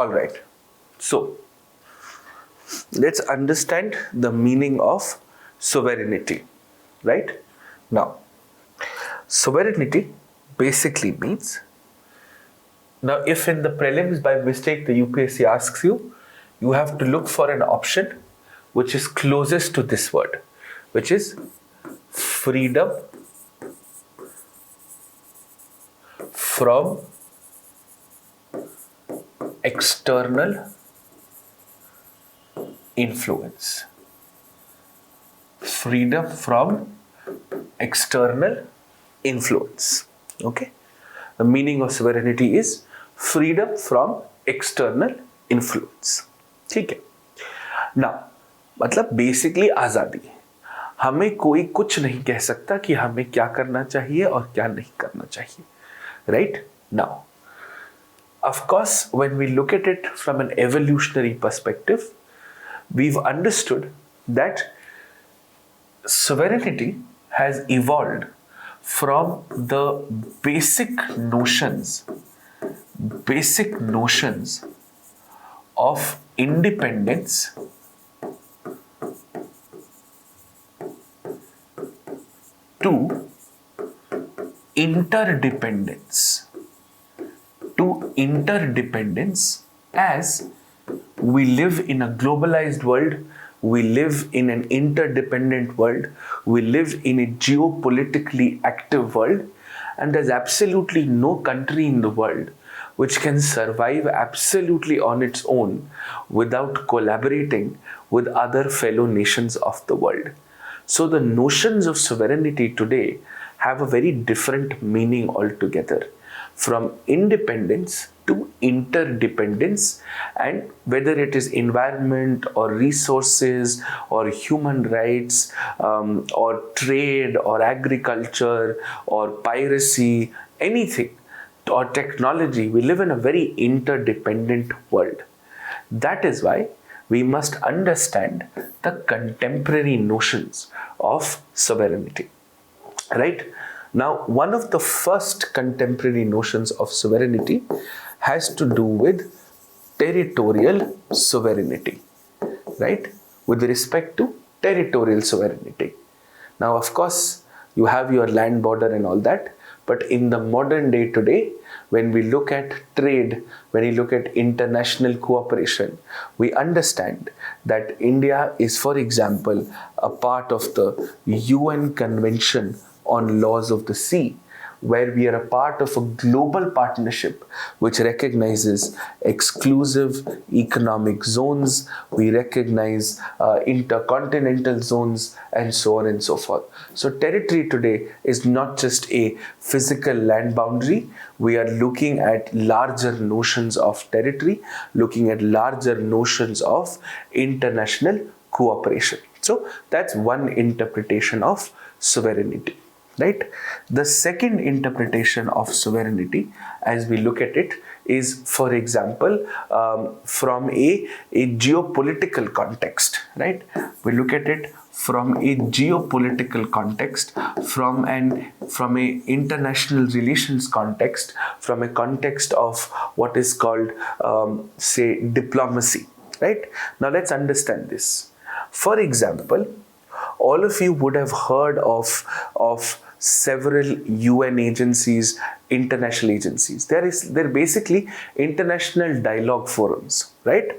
All right. So, let's understand the meaning of sovereignty, right? Now, sovereignty basically means, now if in the prelims by mistake the UPSC asks you, you have to look for an option which is closest to this word, which is freedom from external influence. Freedom from external influence. Okay? The meaning of sovereignty is freedom from external influence. ठीक है? Now, मतलब basically आज़ादी. हमें कोई कुछ नहीं कह सकता कि हमें क्या करना चाहिए और क्या नहीं करना चाहिए. Right? Now, of course, when we look at it from an evolutionary perspective, we've understood that sovereignty has evolved from the basic notions of independence to interdependence. As we live in a globalized world, we live in an interdependent world, we live in a geopolitically active world, and there's absolutely no country in the world which can survive absolutely on its own without collaborating with other fellow nations of the world. So the notions of sovereignty today have a very different meaning altogether, from independence to interdependence, and whether it is environment or resources or human rights or trade or agriculture or piracy, anything, or technology, we live in a very interdependent world. That is why we must understand the contemporary notions of sovereignty. Right? Now, one of the first contemporary notions of sovereignty has to do with territorial sovereignty, right? With respect to territorial sovereignty. Now, of course, you have your land border and all that, but in the modern day today, when we look at trade, when we look at international cooperation, we understand that India is, for example, a part of the UN Convention on Laws of the Sea, where we are a part of a global partnership which recognizes exclusive economic zones, we recognize intercontinental zones, and so on and so forth. So territory today is not just a physical land boundary. We are looking at larger notions of territory, looking at larger notions of international cooperation. So that's one interpretation of sovereignty. Right? The second interpretation of sovereignty, as we look at it, is, for example, from a geopolitical context. Right? We look at it from a geopolitical context, from a international relations context, from a context of what is called, say, diplomacy. Right? Now let's understand this. For example, all of you would have heard of several UN agencies, international agencies. They're basically international dialogue forums, right?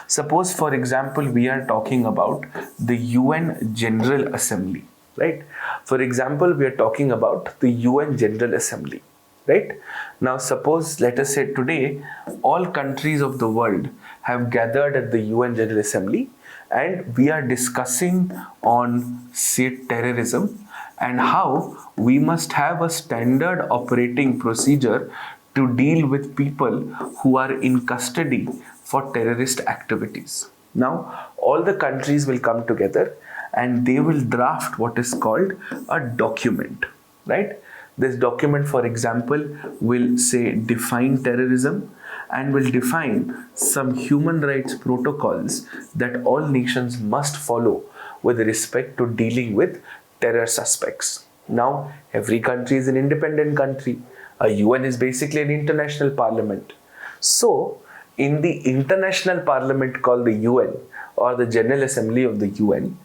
Suppose, for example, we are talking about the UN General Assembly, right? For example, we are talking about the UN General Assembly, right? Now, suppose, let us say today, all countries of the world have gathered at the UN General Assembly, and we are discussing on, say, terrorism, and how we must have a standard operating procedure to deal with people who are in custody for terrorist activities. Now, all the countries will come together and they will draft what is called a document, right? This document, for example, will say define terrorism, and will define some human rights protocols that all nations must follow with respect to dealing with terror suspects. Now, every country is an independent country. A UN is basically an international parliament. So, in the international parliament called the UN or the General Assembly of the UN,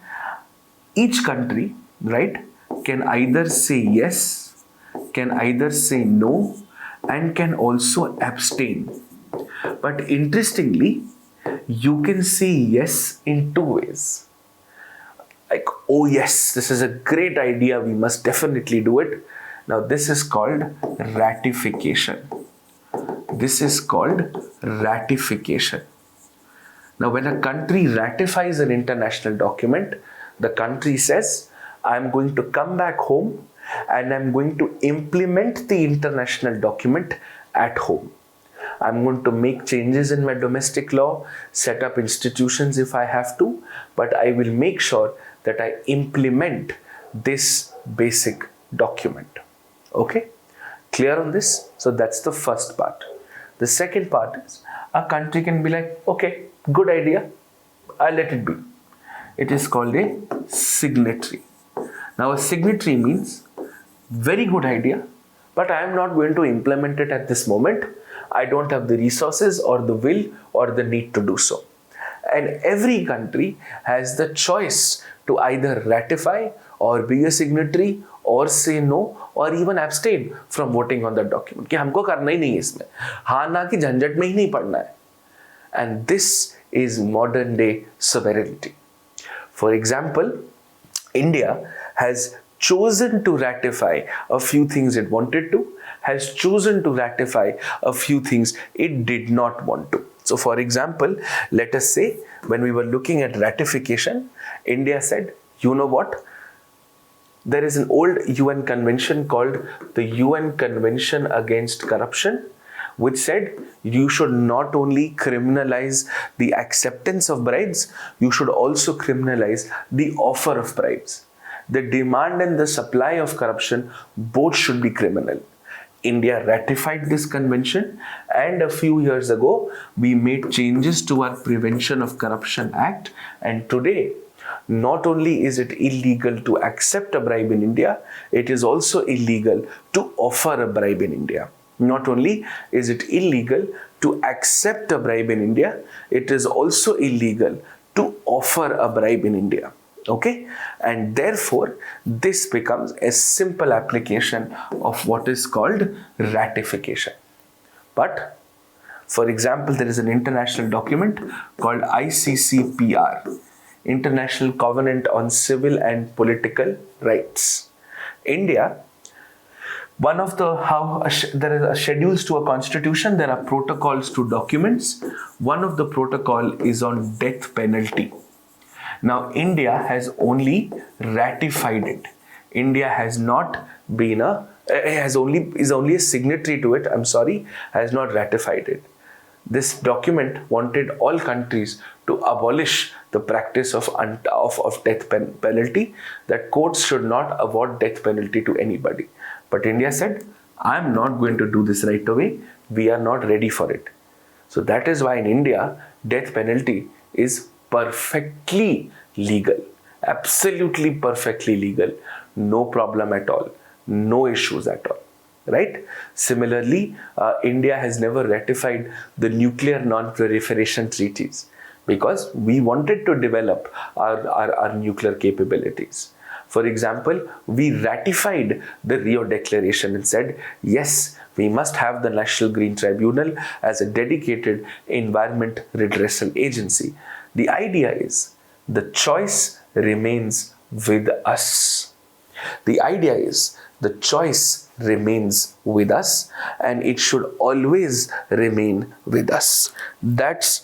each country, right, can either say yes, can either say no, and can also abstain. But interestingly, you can say yes in two ways. Like, oh yes, this is a great idea, we must definitely do it. Now, this is called ratification. This is called ratification. Now, when a country ratifies an international document, the country says, I'm going to come back home and I'm going to implement the international document at home. I'm going to make changes in my domestic law, set up institutions if I have to, but I will make sure that I implement this basic document. Okay? Clear on this? So that's the first part. The second part is a country can be like, okay, good idea, I'll let it be. It is called a signatory. Now, a signatory means very good idea, but I am not going to implement it at this moment. I don't have the resources or the will or the need to do so. And every country has the choice to either ratify or be a signatory or say no or even abstain from voting on that document. कि हमको करना ही नहीं है इसमें, हाँ ना की झंझट में ही नहीं पड़ना है. And this is modern day sovereignty. For example, India has chosen to ratify a few things it wanted to, has chosen to ratify a few things it did not want to. So for example, let us say when we were looking at ratification, India said, you know what? There is an old UN convention called the UN Convention Against Corruption, which said you should not only criminalize the acceptance of bribes, you should also criminalize the offer of bribes. The demand and the supply of corruption both should be criminal. India ratified this convention, and a few years ago we made changes to our Prevention of Corruption Act, and today not only is it illegal to accept a bribe in India, it is also illegal to offer a bribe in India. Not only is it illegal to accept a bribe in India, it is also illegal to offer a bribe in India. Okay, and therefore this becomes a simple application of what is called ratification. But for example, there is an international document called ICCPR, International Covenant on Civil and Political Rights. India, one of the there is a schedules to a constitution, there are protocols to documents. One of the protocol is on death penalty. Now, India has only ratified it. India has not been is only a signatory to it. Has not ratified it. This document wanted all countries to abolish the practice of death penalty, that courts should not award death penalty to anybody. But India said, I am not going to do this right away. We are not ready for it. So that is why in India, death penalty is perfectly legal, absolutely perfectly legal, no problem at all, no issues at all, right? Similarly, India has never ratified the nuclear non-proliferation treaties because we wanted to develop our nuclear capabilities. For example, we ratified the Rio Declaration and said, yes, we must have the National Green Tribunal as a dedicated environment redressal agency. The idea is the choice remains with us. The idea is the choice remains with us and it should always remain with us. That's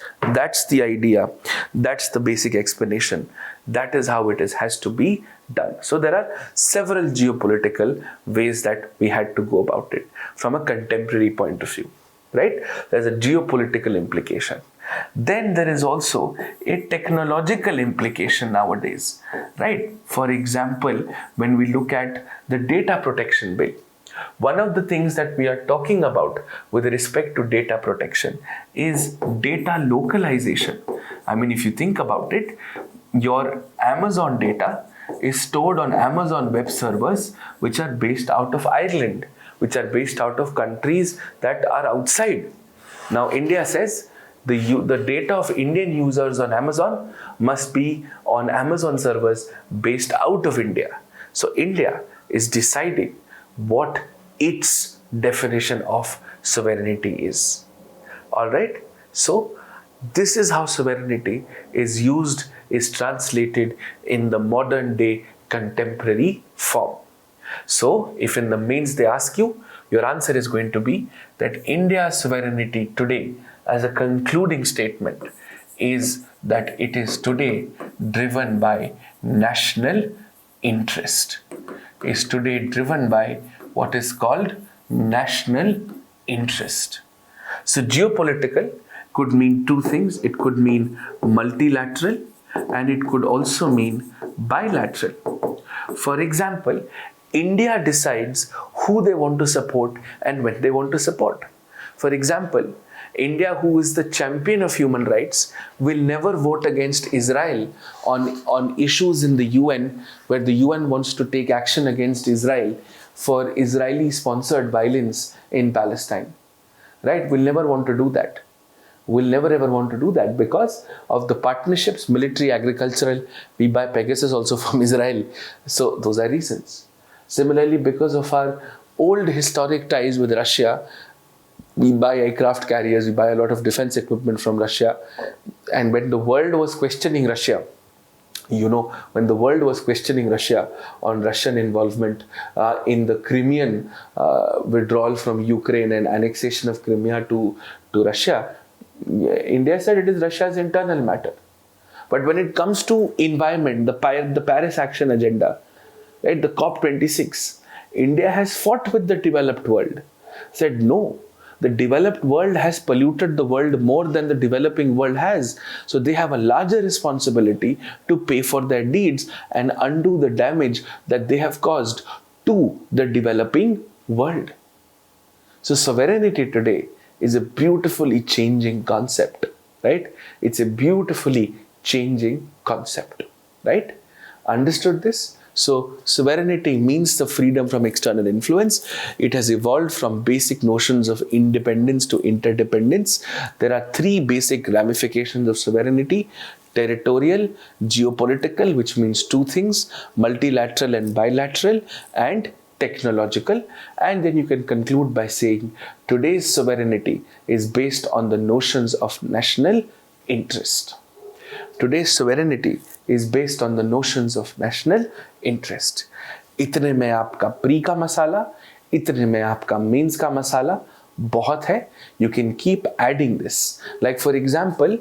the idea. That's the basic explanation. That is how it has to be done. So there are several geopolitical ways that we had to go about it from a contemporary point of view, right? There's a geopolitical implication. Then there is also a technological implication nowadays, right? For example, when we look at the data protection bill, one of the things that we are talking about with respect to data protection is data localization. I mean, if you think about it, your Amazon data is stored on Amazon web servers, which are based out of Ireland, which are based out of countries that are outside. Now, India says, the data of Indian users on Amazon must be on Amazon servers based out of India. So India is deciding what its definition of sovereignty is. All right. So this is how sovereignty is used, is translated in the modern day contemporary form. So if in the mains they ask you, your answer is going to be that India's sovereignty today, as a concluding statement, is that it is today driven by national interest, is today driven by what is called national interest. So geopolitical could mean two things. It could mean multilateral and it could also mean bilateral. For example, India decides who they want to support and when they want to support. For example, India, who is the champion of human rights, will never vote against Israel on issues in the UN where the UN wants to take action against Israel for Israeli-sponsored violence in Palestine. Right? We'll never want to do that. We'll never ever want to do that because of the partnerships, military, agricultural. We buy Pegasus also from Israel. So those are reasons. Similarly, because of our old historic ties with Russia, we buy aircraft carriers, we buy a lot of defense equipment from Russia. And when the world was questioning Russia, when the world was questioning Russia on Russian involvement in the Crimean withdrawal from Ukraine and annexation of Crimea to Russia, India said it is Russia's internal matter. But when it comes to environment, the Paris Action Agenda, right, the COP26, India has fought with the developed world, said no, the developed world has polluted the world more than the developing world has. So they have a larger responsibility to pay for their deeds and undo the damage that they have caused to the developing world. So sovereignty today is a beautifully changing concept, right? It's a beautifully changing concept, right? Understood this? So sovereignty means the freedom from external influence. It has evolved from basic notions of independence to interdependence. There are three basic ramifications of sovereignty: territorial, geopolitical, which means two things, multilateral and bilateral, and technological. And then you can conclude by saying today's sovereignty is based on the notions of national interest. Today's sovereignty is based on the notions of national interest. इतने में आपका pre का मसाला, इतने में आपका mains का मसाला बहुत है. You can keep adding this. Like for example,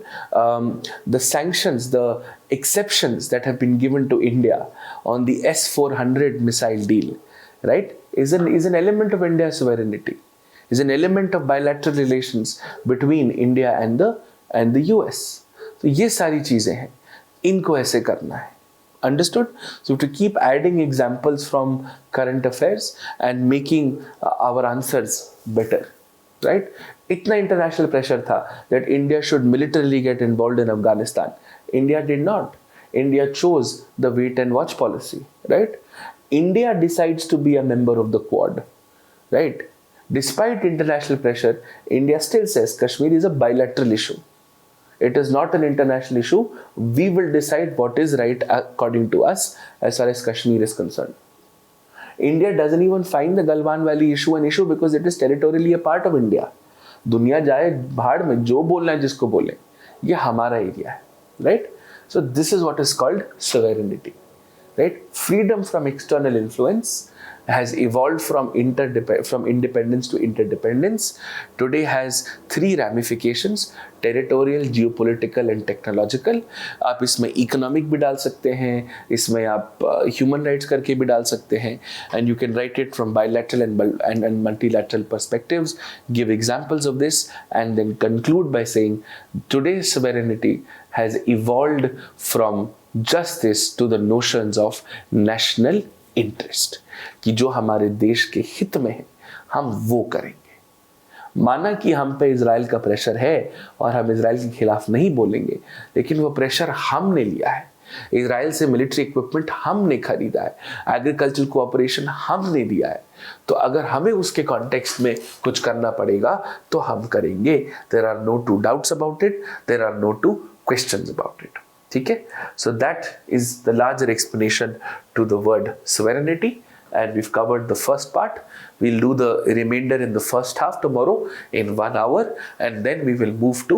the sanctions, the exceptions that have been given to India on the S-400 missile deal, right, is an element of India's sovereignty, is an element of bilateral relations between India and the US. तो ये सारी चीजें हैं, इनको ऐसे करना है. Understood? So to keep adding examples from current affairs and making our answers better, right? इतना international pressure था that India should militarily get involved in Afghanistan. India did not. India chose the wait and watch policy, right? India decides to be a member of the Quad, right? Despite international pressure, India still says Kashmir is a bilateral issue. It is not an international issue. We will decide what is right according to us as far as Kashmir is concerned. India doesn't even find the Galwan Valley issue an issue because it is territorially a part of India. दुनिया जाए भाड़ में, जो बोलना है जिसको बोले, ये हमारा एरिया है, right? So this is what is called sovereignty, right? Freedom from external influence has evolved from independence to interdependence. Today has three ramifications: territorial, geopolitical and technological. आप इसमें economic भी डाल सकते हैं, इसमें आप human rights करके भी डाल सकते हैं, and you can write it from bilateral and multilateral perspectives, give examples of this, and then conclude by saying today's sovereignty has evolved from justice to the notions of national interest, कि जो हमारे देश के हित में है हम वो करेंगे. माना कि हम पे इजराइल का प्रेशर है और हम इजराइल के खिलाफ नहीं बोलेंगे, लेकिन वो प्रेशर हमने लिया है. इजराइल से मिलिट्री इक्विपमेंट हमने खरीदा है, एग्रीकल्चर कोऑपरेशन हमने दिया है, तो अगर हमें उसके कॉन्टेक्स्ट में कुछ करना पड़ेगा तो हम करेंगे. There are no two doubts about it, there are no two questions about it. ठीक है. So that is the larger explanation to the word sovereignty. And we've covered the first part. We'll do the remainder in the first half tomorrow in 1 hour, and then we will move to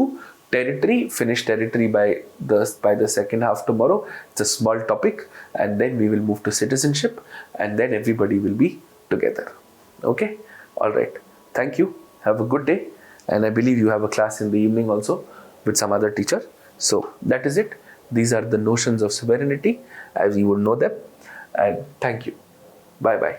territory, finish territory by the second half tomorrow. It's a small topic, and then we will move to citizenship, and then everybody will be together. Okay? All right. Thank you. Have a good day. And I believe you have a class in the evening also with some other teacher. So that is it. These are the notions of sovereignty as you would know them. And thank you. Bye bye.